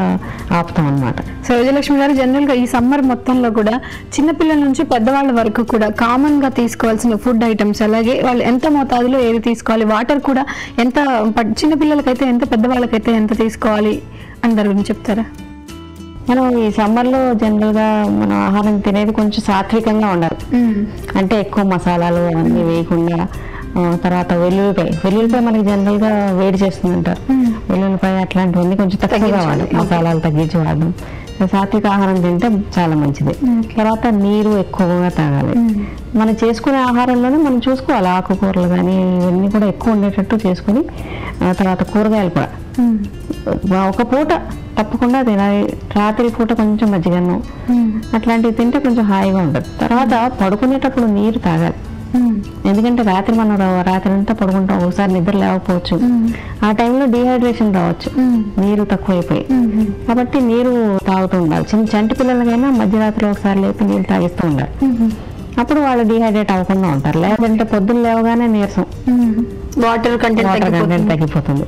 ఆపుతాం అన్నమాట. సో విజయలక్ష్మి గారు, జనరల్ గా ఈ సమ్మర్ మొత్తంలో కూడా చిన్నపిల్లల నుంచి పెద్దవాళ్ళ వరకు కూడా కామన్ గా తీసుకోవాల్సిన ఫుడ్ ఐటమ్స్, అలాగే వాళ్ళు ఎంత మోతాదులో ఏది తీసుకోవాలి, వాటర్ కూడా ఎంత, చిన్నపిల్లలకైతే ఎంత, పెద్దవాళ్ళకైతే ఎంత తీసుకోవాలి అని దాని గురించి చెప్తారా? మనం ఈ సమ్మర్లో జనరల్గా మన ఆహారం తినేది కొంచెం సాత్వికంగా ఉండాలి. అంటే ఎక్కువ మసాలాలు అన్నీ వేయకుండా, తర్వాత వెల్లుల్లిపాయ మనకి జనరల్గా వేడి చేస్తుంది అంటారు. వెల్లుల్లిపాయ అట్లాంటివన్నీ కొంచెం తక్కువగా వాడడం, మసాలాలు తగ్గించి వాడడం, సాత్విక ఆహారం తింటే చాలా మంచిది. తర్వాత నీరు ఎక్కువగా తాగాలి. మనం చేసుకునే ఆహారంలోనే మనం చూసుకోవాలి, ఆకుకూరలు కానీ ఇవన్నీ కూడా ఎక్కువ ఉండేటట్టు చేసుకుని, తర్వాత కూరగాయలు కూడా ఒక పూట తప్పకుండా తినాలి. రాత్రి పూట కొంచెం మజ్జిగన్నం అట్లాంటివి తింటే కొంచెం హాయిగా ఉంటుంది. తర్వాత పడుకునేటప్పుడు నీరు తాగాలి. ఎందుకంటే రాత్రి అంతా పడుకుంటాం, ఒకసారి నిద్ర లేకపోవచ్చు, ఆ టైంలో డిహైడ్రేషన్ రావచ్చు, నీరు తక్కువైపోయి. కాబట్టి నీరు తాగుతూ ఉండాలి. చంటి పిల్లలకైనా మధ్యరాత్రి ఒకసారి లేపి నీళ్ళు తాగిస్తూ ఉండాలి. అప్పుడు వాళ్ళు డిహైడ్రేట్ అవ్వకుండా ఉంటారు. లేదంటే పొద్దున్న లేవగానే నీరసం, వాటర్ కంటెంట్ తగ్గిపోతుంది.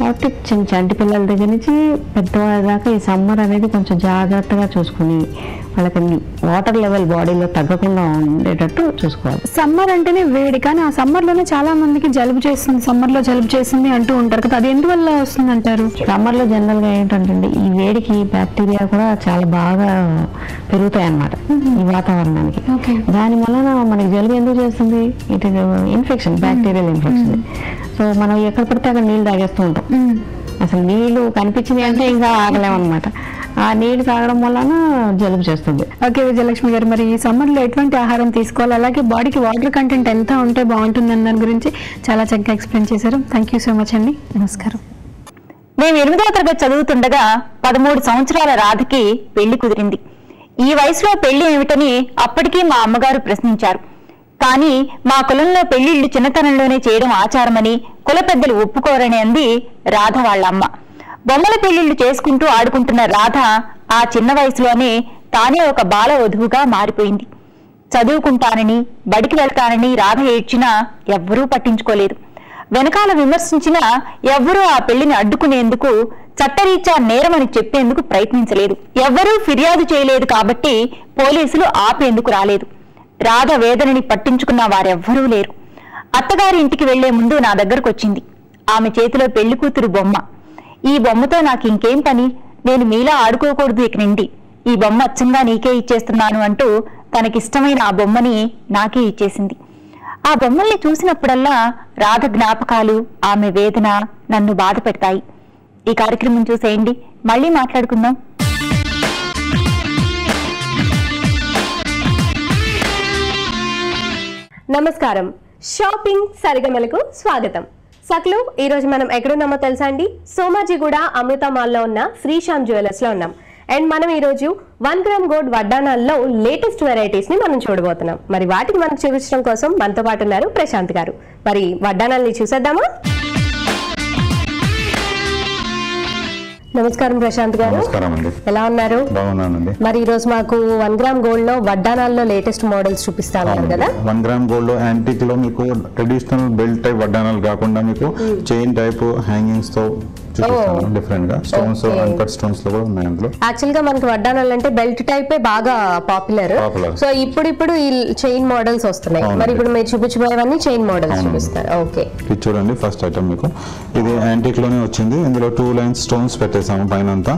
కాబట్టి చంటి పిల్లల దగ్గర నుంచి పెద్దవాళ్ళ దాకా ఈ సమ్మర్ అనేది కొంచెం జాగ్రత్తగా చూసుకుని వాళ్ళకి వాటర్ లెవెల్ బాడీలో తగ్గకుండా ఉండేటట్టు చూసుకోవాలి. సమ్మర్ అంటేనే వేడి, కానీ ఆ సమ్మర్ లోనే చాలా మందికి జలుబు చేస్తుంది, సమ్మర్ లో జలుబు చేసింది అంటూ ఉంటారు కదా, అది ఎందువల్ల వస్తుంది అంటారు? సమ్మర్ లో జనరల్ గా ఏంటంటే ఈ వేడికి బ్యాక్టీరియా కూడా చాలా బాగా పెరుగుతాయి అన్నమాట ఈ వాతావరణానికి. దాని వలన మనకి జలుబు ఎందుకు చేస్తుంది? It infection, bacterial infection. So మనం ఎక్కడ పడితే అక్కడ నీళ్ళు తాగేస్తూ ఉంటాం. అసలు నీళ్లు కనిపించినాయి అంటే ఇంకా ఆగలేమన్నమాట. ఆ నీళ్లు తాగడం వలన జలుబు చేస్తుంది. ఓకే విజయలక్ష్మి గారు, మరి ఈ సమ్మర్ లో ఎటువంటి ఆహారం తీసుకోవాలి, అలాగే బాడీకి వాటర్ కంటెంట్ ఎంత ఉంటే బాగుంటుందని దాని గురించి చాలా చక్కగా ఎక్స్ప్లెయిన్ చేశారు. థ్యాంక్ యూ సో మచ్ అండి. నమస్కారం. మేము 8వ తరగతి చదువుతుండగా 13 సంవత్సరాల రాధకి పెళ్లి కుదిరింది. ఈ వయసులో పెళ్లి ఏమిటని అప్పటికీ మా అమ్మగారు ప్రశ్నించారు. కానీ మా కులంలో పెళ్లిళ్లు చిన్నతనంలోనే చేయడం ఆచారమని కుల పెద్దలు ఒప్పుకోరని అంది రాధ వాళ్ళ అమ్మ. బొమ్మల పెళ్లిళ్లు చేసుకుంటూ ఆడుకుంటున్న రాధ ఆ చిన్న వయసులోనే తానే ఒక బాల వధువుగా మారిపోయింది. చదువుకుంటానని బడికి వెళ్తానని రాధ ఏడ్చినా ఎవ్వరూ పట్టించుకోలేదు. వెనకాల విమర్శించినా ఎవ్వరూ ఆ పెళ్లిని అడ్డుకునేందుకు, చట్టరీత్యా నేరమని చెప్పేందుకు ప్రయత్నించలేదు. ఎవ్వరూ ఫిర్యాదు చేయలేదు కాబట్టి పోలీసులు ఆపేందుకు రాలేదు. రాధ వేదనని పట్టించుకున్న వారెవ్వరూ లేరు. అత్తగారి ఇంటికి వెళ్లే ముందు నా దగ్గరకు వచ్చింది. ఆమె చేతిలో పెళ్లి కూతురు బొమ్మ. ఈ బొమ్మతో నాకు ఇంకేం పని, నేను మీలా ఆడుకోకూడదు ఇక నుండి, ఈ బొమ్మ అచ్చంగా నీకే ఇచ్చేస్తున్నాను అంటూ తనకిష్టమైన ఆ బొమ్మని నాకే ఇచ్చేసింది. ఆ బొమ్మల్ని చూసినప్పుడల్లా రాధ జ్ఞాపకాలు, ఆమె వేదన నన్ను బాధ పెడతాయి. ఈ కార్యక్రమం చూసేయండి, మళ్ళీ మాట్లాడుకుందాం. నమస్కారం, షాపింగ్ సరిగమలకు స్వాగతం. సక్లు, ఈ రోజు మనం ఎక్కడున్నామో తెలుసా అండి? సోమాజిగూడ అమృత మాల్లో ఉన్న శ్రీశామ్ జ్యువెలర్స్ లో ఉన్నాం. అండ్ మనం ఈ రోజు 1 గ్రామ్ గోల్డ్ వడ్డానాల్లో లేటెస్ట్ వెరైటీస్ ని మనం చూడబోతున్నాం. మరి వాటిని మనకు చూపించడం కోసం మనతో పాటు ఉన్నారు ప్రశాంత్ గారు. మరి వడ్డానాల్ని చూసేద్దామా? నమస్కారం ప్రశాంత్ గారు. నమస్కారం అండి. ఎలా ఉన్నారు? బాగున్నానండి. మరి ఈ రోజు మాకు 1 గ్రామ్ గోల్డ్ లో వడ్డానాల్లో లేటెస్ట్ మోడల్స్ చూపిస్తాను కదా. 1 గ్రామ్ గోల్డ్ లో యాంటిక్ లో మీకు ట్రెడిషనల్ బెల్ట్ టైప్ వడ్డానాలు కాకుండా మీకు చైన్ టైప్ హ్యాంగింగ్స్ తో చూపిస్తాను. డిఫరెంట్ గా స్టోన్స్, అన్కట్ స్టోన్స్ లో కూడా ఉన్నాయి అందులో. యాక్చువల్ గా మనకి వడ్డానాలు అంటే బెల్ట్ టైపే బాగా పాపులర్. సో ఇప్పుడు ఈ చైన్ మోడల్స్ వస్తున్నాయి. మరి ఇప్పుడు మీరు చూపించబోయేవన్నీ చైన్ మోడల్స్ చూపిస్తారు. ఓకే, ఇది చూడండి. ఫస్ట్ ఐటమ్ మీకు ఇది యాంటిక్ లోనే వచ్చింది. ఇందులో 2 లైన్స్ స్టోన్స్ పెట్టేసాము పైన అంతా.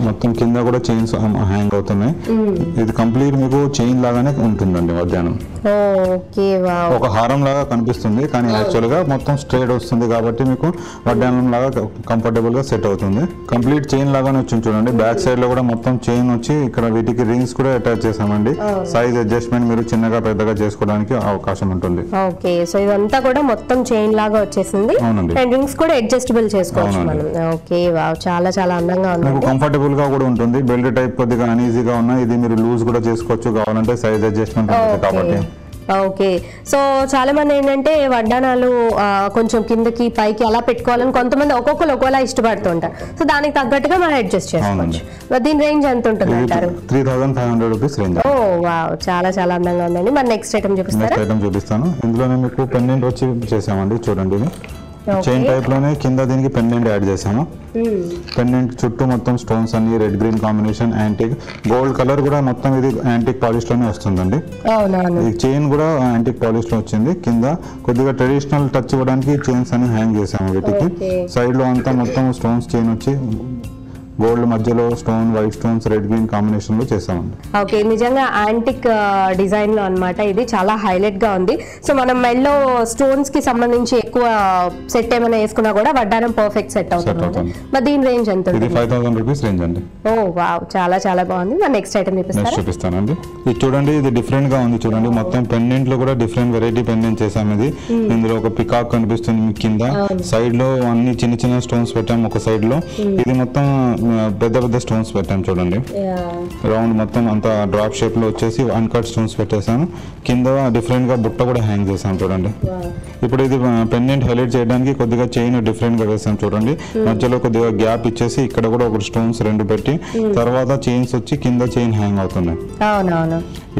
మొత్తం కింద కూడా చైన్స్ హ్యాంగ్ అవుతున్నాయి. ఇది కంప్లీట్ మీకు చైన్ లాగానే ఉంటుందండి వడ్డానం. ఒక హారం లాగా కనిపిస్తుంది కానీ యాక్చువల్ గా మొత్తం స్ట్రైట్ వస్తుంది కాబట్టి మీకు వడ్డానం లాగా కంఫర్టబుల్ గా సెట్ అవుతుంది. కంప్లీట్ చైన్ లాగానే వచ్చింది చూడండి. బ్యాక్ సైడ్ లో కూడా మొత్తం చైన్ వచ్చి ఇక్కడ వీటికి రింగ్స్ కూడా అటాచ్ చేసామండి. సైజ్ అడ్జస్ట్మెంట్ మీరు చిన్నగా పెద్దగా చేసుకోవడానికి అవకాశం ఉంటుంది. ఓకే, సో ఇదంతా కూడా మొత్తం చైన్ లాగా వచ్చేసింది. రింగ్స్ కూడా అడ్జస్టబుల్ చేసుకోవచ్చు మనం. ఓకే, వావ్, చాలా చాలా అందంగా ఉంది. మీకు కంఫర్టబుల్ గా కూడా ఉంటుంది. బెల్ట్ టైప్ కొద్దిగా అన్ఈజీగా ఉన్నా ఇది మీరు లూజ్ కూడా చేసుకోవచ్చు కావాలంటే, సైజ్ అడ్జస్ట్మెంట్ ఉంటుంది కాబట్టి. ఓకే, సో చాలా మంది ఏంటంటే వడ్డానాలు కొంచెం కిందకి పైకి అలా పెట్టుకోవాలని కొంతమంది ఒక్కొక్కరు ఒక్కోలా ఇష్టపడుతుంటారు. సో దానికి తగ్గట్టుగా మనం అడ్జస్ట్ చేసుకోవచ్చు. దీని రేంజ్ ఎంత ఉంటుంది అంటారు? 3500 రూపీస్ రేంజ్. ఓ వావ్, చాలా చాలా అందంగా ఉందండి. మరి నెక్స్ట్ ఐటమ్ చూపిస్తారా? నెక్స్ట్ ఐటమ్ చూపిస్తాను. ఇందులోనే మీకు పెండెంట్ వచ్చి చేసామండి. చూడండి, చైన్ టైప్ లోనే కింద దీనికి పెండెంట్ యాడ్ చేసాము. పెండెంట్ చుట్టూ మొత్తం స్టోన్స్ అన్ని red green combination, antique gold colour కూడా మొత్తం ఇది యాంటిక్ పాలిష్ లోనే వస్తుందండి. ఈ చైన్ కూడా యాంటిక్ పాలిష్ లో వచ్చింది. కింద కొద్దిగా ట్రెడిషనల్ టచ్ ఇవ్వడానికి చైన్స్ అని హ్యాంగ్ చేసాము. వీటికి సైడ్ లో అంతా మొత్తం స్టోన్స్ చైన్ వచ్చి గోల్డ్ మధ్యలో stone, white stones, red green combination లో చేసామండి. ఓకే, నిజంగా యాంటిక్ డిజైన్ లో అన్నమాట. ఇది చాలా హైలైట్ గా ఉంది. సో మనం మెల్లో స్టోన్స్ కి సంబంధించి ఎక్కువ సెట్ ఏమైనా వేసుకున్నా కూడా వడ్డానం పర్ఫెక్ట్ సెట్ అవుతుంది. మరి దీని రేంజ్ ఎంత? ఇది 5000 రూపీస్ రేంజ్ అండి. ఓ వావ్, చాలా చాలా బాగుంది. మరి నెక్స్ట్ ఐటమ్ చూపిస్తానండి. ఇది చూడండి, ఇది డిఫరెంట్ గా ఉంది. చూడండి, మొత్తం పెండెంట్ లో కూడా డిఫరెంట్ వెరైటీ పెండెంట్ చేసాం. ఇది ఇందులో ఒక పికాక్ కనిపిస్తుంది కింద. సైడ్ లో అన్ని చిన్న చిన్న స్టోన్స్ పెట్టాము ఒక సైడ్ లో. ఇది మొత్తం పెద్ద పెద్ద స్టోన్స్ పెట్టాను చూడండి, రౌండ్ మొత్తం అంతా డ్రాప్ షేప్ లో వచ్చేసి అన్కట్ స్టోన్స్ పెట్టేశాను. కింద డిఫరెంట్ గా బుట్ట కూడా హ్యాంగ్ చేశాను చూడండి. ఇప్పుడు ఇది పెండెంట్ హైలైట్ చేయడానికి కొద్దిగా చైన్ డిఫరెంట్ గా వేసాను చూడండి. మధ్యలో కొద్దిగా గ్యాప్ ఇచ్చేసి ఇక్కడ కూడా ఒక స్టోన్స్ 2 పెట్టి తర్వాత చైన్స్ వచ్చి కింద చైన్ హ్యాంగ్ అవుతున్నాయి.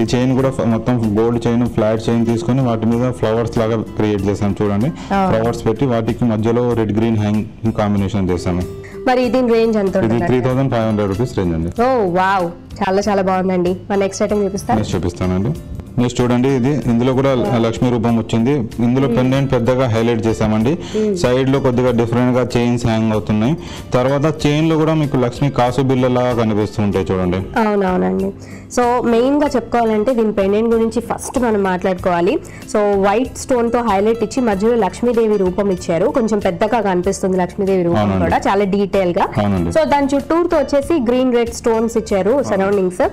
ఈ చైన్ కూడా మొత్తం గోల్డ్ చైన్, ఫ్లాట్ చైన్ తీసుకొని వాటి మీద ఫ్లవర్స్ లాగా క్రియేట్ చేశాను చూడండి. ఫ్లవర్స్ పెట్టి వాటికి మధ్యలో రెడ్ గ్రీన్ హ్యాంగ్ కాంబినేషన్ చేశాను. మరి దీని రేంజ్ ఎంత ఇది 3500 రూపీస్ రేంజ్ అండి. ఓ వావ్, చాలా చాలా బాగుందండి. మన నెక్స్ట్ ఐటమ్ చూపిస్తానండి. నెక్స్ట్ చూడండి, ఇది ఇందులో కూడా లక్ష్మీ రూపం వచ్చింది. ఇందులో పెండెంట్ పెద్దగా హైలైట్ చేసామండి. సైడ్ లో కొద్దిగా డిఫరెంట్ గా చైన్స్ హ్యాంగ్ అవుతున్నాయి. తర్వాత చైన్ లో కూడా మీకు లక్ష్మీ కాసు బిల్లలాగా కనిపిస్తుంటాయి చూడండి. అవునవునండి. సో మెయిన్ గా చెప్పుకోవాలంటే దీని పెండెంట్ గురించి ఫస్ట్ మనం మాట్లాడుకోవాలి. సో వైట్ స్టోన్ తో హైలైట్ ఇచ్చి మధ్యలో లక్ష్మీదేవి రూపం ఇచ్చారు. కొంచెం పెద్దగా కనిపిస్తుంది లక్ష్మీదేవి రూపం కూడా, చాలా డీటెయిల్ గా. సో దాని చుట్టూతో వచ్చేసి గ్రీన్ రెడ్ స్టోన్స్ ఇచ్చారు సరౌండింగ్స్.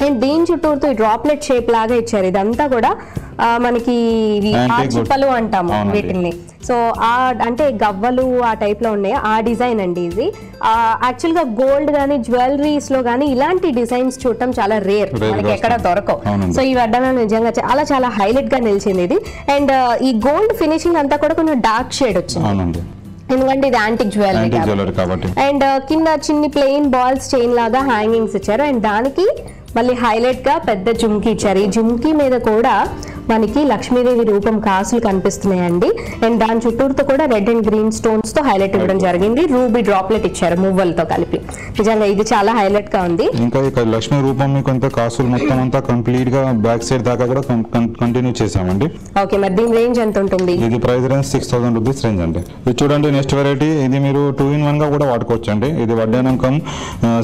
అండ్ దీని చుట్టూతో డ్రాప్లెట్ షేప్ లాగా ఇచ్చారు. ఇదంతా కూడా మనకి చిప్పలు అంటాము వీటిని. సో అంటే గవ్వలు ఆ టైప్ లో ఉన్నాయి, ఆ డిజైన్ అండి ఇది. యాక్చువల్ గా గోల్డ్ గానీ జ్యువెలరీస్ లో గానీ ఇలాంటి డిజైన్స్ చూడటం చాలా రేర్, మనకి ఎక్కడ దొరకవు. సో ఈ వడ్డానం నిజంగా చాలా చాలా హైలైట్ గా నిలిచింది ఇది. అండ్ ఈ గోల్డ్ ఫినిషింగ్ అంతా కూడా కొంచెం డార్క్ షేడ్ వచ్చింది, ఎందుకంటే ఇది యాంటిక్ జ్యువెలరీ కాబట్టి. అండ్ కింద చిన్ని ప్లెయిన్ బాల్స్ చైన్ లాగా హ్యాంగింగ్స్ ఇచ్చారు. అండ్ దానికి మళ్ళీ హైలైట్ గా పెద్ద జుమ్కీ ఇచ్చారు. ఈ జుమ్కీ మీద కూడా మనకి లక్ష్మీదేవి రూపం కాసులు కనిపిస్తున్నాయండి. అండ్ దాని చుట్టూతో కూడా రెడ్ అండ్ గ్రీన్ స్టోన్స్ తో హైలైట్ ఇవ్వడం జరిగింది. రూబీ డ్రాప్లెట్ ఇచ్చారు మువ్వలతో కలిపి. నిజంగా ఇది చాలా హైలైట్ గా ఉంది. ఇంకా ఇక్కడ లక్ష్మీ రూపం మీకు అంతా కాసులు మొత్తం అంతా కంప్లీట్ గా బ్యాక్ సైడ్ దాకా కూడా కంటిన్యూ చేసామండి. ఓకే, మరి దీని రేంజ్ ఎంత ఉంటుంది? ఇది ప్రైస్ రేంజ్ 6000 రూపీస్ రేంజ్ అండి. ఇది చూడండి నెక్స్ట్ వెరైటీ. ఇది మీరు 2-in-1 గా కూడా వాడుకోవచ్చు అండి. ఇది వడ్డానం కమ్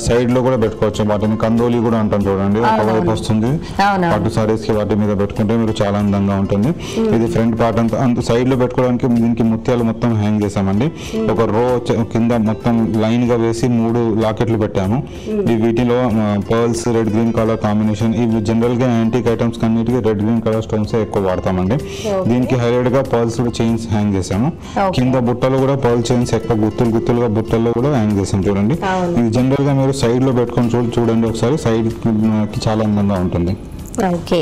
సైడ్ లో కూడా పెట్టుకోవచ్చు. వాటిని కందోలి కూడా అంటాం చూడండి, ఒకవైపు వస్తుంది. పట్టు సారీస్ కి వాటి మీద పెట్టుకుంటే మీరు చాలా అందంగా ఉంటుంది. ఇది ఫ్రంట్ పార్ట్ అంతా సైడ్ లో పెట్టుకోవడానికి దీనికి ముత్యాలు మొత్తం హ్యాంగ్ చేసామండి. ఒక రో కింద మొత్తం లైన్ గా వేసి 3 లాకెట్లు పెట్టాము. వీటిలో pearls red green colour combination. ఇవి జనరల్ గా యాంటిక్ ఐటమ్స్ కన్నిటికి రెడ్ గ్రీన్ కలర్ స్టోన్స్ ఎక్కువ వాడతామండి. దీనికి హైలైట్ గా పర్ల్స్ చైన్స్ హ్యాంగ్ చేసాము. కింద బుట్టలు కూడా పర్ల్ చైన్స్ ఎక్కువ గుత్తులుగా బుట్టల్లో కూడా హ్యాంగ్ చేసాం చూడండి. ఇది జనరల్ గా మీరు సైడ్ లో పెట్టుకొని చూడండి ఒకసారి, సైడ్ కి చాలా అందంగా ఉంటుంది. ఓకే,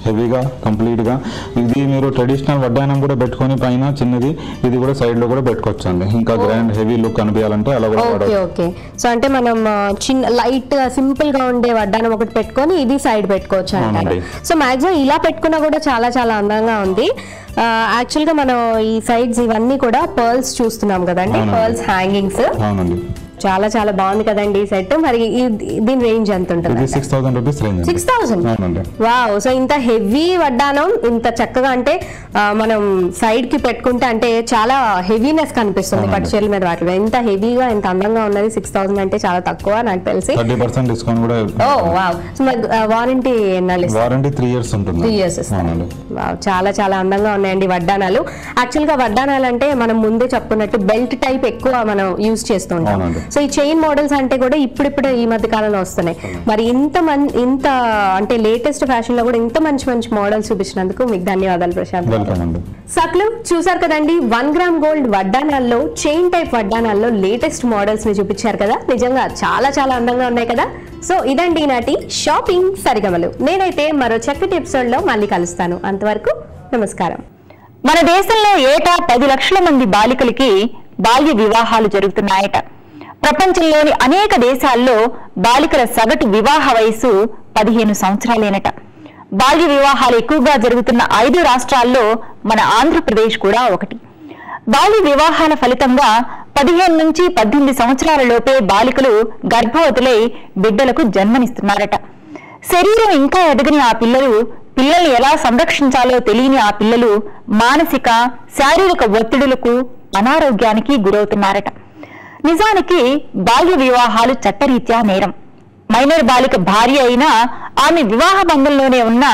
హెవీగా కంప్లీట్ గా. ఇది మీరు ట్రెడిషనల్ వడ్డానం కూడా పెట్టుకొని పైన చిన్నది ఇది కూడా సైడ్ లో కూడా పెట్టుకోవచ్చు అండి. ఇంకా గ్రాండ్ హెవీ లుక్ కనిపించాలంటే అలా కూడా వాడవచ్చు. ఓకే, సో అంటే మనం చిన్న లైట్ సింపుల్ గా ఉండే వడ్డానం ఒకటి పెట్టుకొని ఇది సైడ్ పెట్టుకోవచ్చు అంటారు. సో మాక్సిమం ఇలా పెట్టుకున్నా కూడా చాలా చాలా అందంగా ఉంది. యాక్చువల్ గా మనం ఈ సైడ్స్ ఇవన్నీ కూడా పర్ల్స్ చూస్తున్నాం కదండి, పర్ల్స్ హ్యాంగింగ్స్. అవునండి, చాలా చాలా బాగుంది కదండి ఈ సెట్. మరి దీని రేంజ్ ఎంత ఉంటుంది? 6000 రూపీస్ రేంజ్. 6000. వావ్, సో ఇంత హెవీ వడ్డానం ఇంత చక్కగా అంటే మనం సైడ్ కి పెట్టుకుంటే అంటే చాలా హెవీనెస్ కనిపిస్తుంది పట్టు చీరల మీద. వాటిలో ఇంత హెవీగా ఇంత అందంగా ఉన్నది 6000 అంటే చాలా తక్కువ నాకు తెలిసి. 30% డిస్కౌంట్ కూడా. ఓ వావ్, సో వారంటీ ఎన్నాళ్ళు? వారంటీ 3 years ఉంటుంది. 3 years ఇస్తాను. వావ్, చాలా చాలా అందంగా ఉన్నాయండి వడ్డానాలు. యాక్చువల్ గా వడ్డానాలు అంటే మనం ముందే చెప్పుకున్నట్టు బెల్ట్ టైప్ ఎక్కువ మనం యూజ్ చేస్తూ ఉంటాం. సో ఈ చైన్ మోడల్స్ అంటే కూడా ఇప్పుడిప్పుడు ఈ మధ్య కాలంలో వస్తున్నాయి. మరి ఇంత అంటే లేటెస్ట్ ఫ్యాషన్ లో కూడా ఇంత మంచి మంచి మోడల్స్ చూపించినందుకు మీకు ధన్యవాదాలు ప్రశాంత్. సక్లు చూసారు కదండి, 1 గ్రామ్ గోల్డ్ వడ్డానాల్లో చైన్ టైప్ వడ్డానాల్లో లేటెస్ట్ మోడల్స్ ని చూపించారు కదా. నిజంగా చాలా చాలా అందంగా ఉన్నాయి కదా. సో ఇదండి ఈనాటి షాపింగ్ సరిగమలు. నేనైతే మరో చక్కటి ఎపిసోడ్ లో మళ్ళీ కలుస్తాను. అంతవరకు నమస్కారం. మన దేశంలో ఏటా 10 లక్షల మంది బాలికలకి బాల్య వివాహాలు జరుగుతున్నాయట. ప్రపంచంలోని అనేక దేశాల్లో బాలికల సగటు వివాహ వయసు 15 సంవత్సరాలేనట. బాల్య వివాహాలు ఎక్కువగా జరుగుతున్న 5 రాష్ట్రాల్లో మన ఆంధ్రప్రదేశ్ కూడా ఒకటి. బాల్య వివాహాల ఫలితంగా 15 నుంచి 18 సంవత్సరాల లోపే బాలికలు గర్భవతులై బిడ్డలకు జన్మనిస్తున్నారట. శరీరం ఇంకా ఎదగని ఆ పిల్లల్ని ఎలా సంరక్షించాలో తెలియని ఆ పిల్లలు మానసిక శారీరక ఒత్తిడులకు అనారోగ్యానికి గురవుతున్నారట. నిజానికి బాల్య వివాహాలు చట్టరీత్యా నేరం. మైనర్ బాలిక భార్య అయినా ఆమె వివాహ బంధంలోనే ఉన్న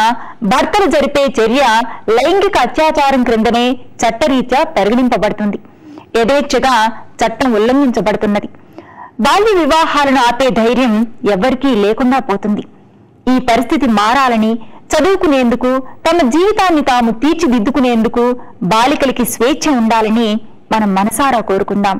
భర్తలు జరిపే చర్య లైంగిక అత్యాచారం క్రిందనే చట్టరీత్యా పరిగణింపబడుతుంది. యథేచ్ఛగా చట్టం ఉల్లంఘించబడుతున్నది. బాల్య వివాహాలను ఆపే ధైర్యం ఎవ్వరికీ లేకుండా పోతుంది. ఈ పరిస్థితి మారాలని, చదువుకునేందుకు, తమ జీవితాన్ని తాము తీర్చిదిద్దుకునేందుకు బాలికలకి స్వేచ్ఛ ఉండాలని మనం మనసారా కోరుకుందాం.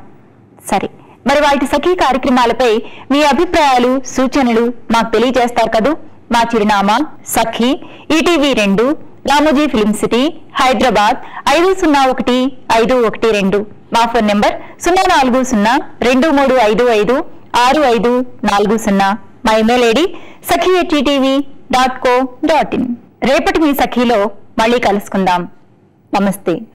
సరే, మరి వాటి సఖీ కార్యక్రమాలపై మీ అభిప్రాయాలు సూచనలు మాకు తెలియజేస్తారు కదూ. మా చిరునామా Sakhi ETV 2 Ramoji Film City Hyderabad 501512. మా ఫోన్ నెంబర్ 04023556540. మా ఇమెయిల్ ఐడి sakhi@ttv.co.in. రేపటి మీ సఖీలో మళ్ళీ కలుసుకుందాం. నమస్తే.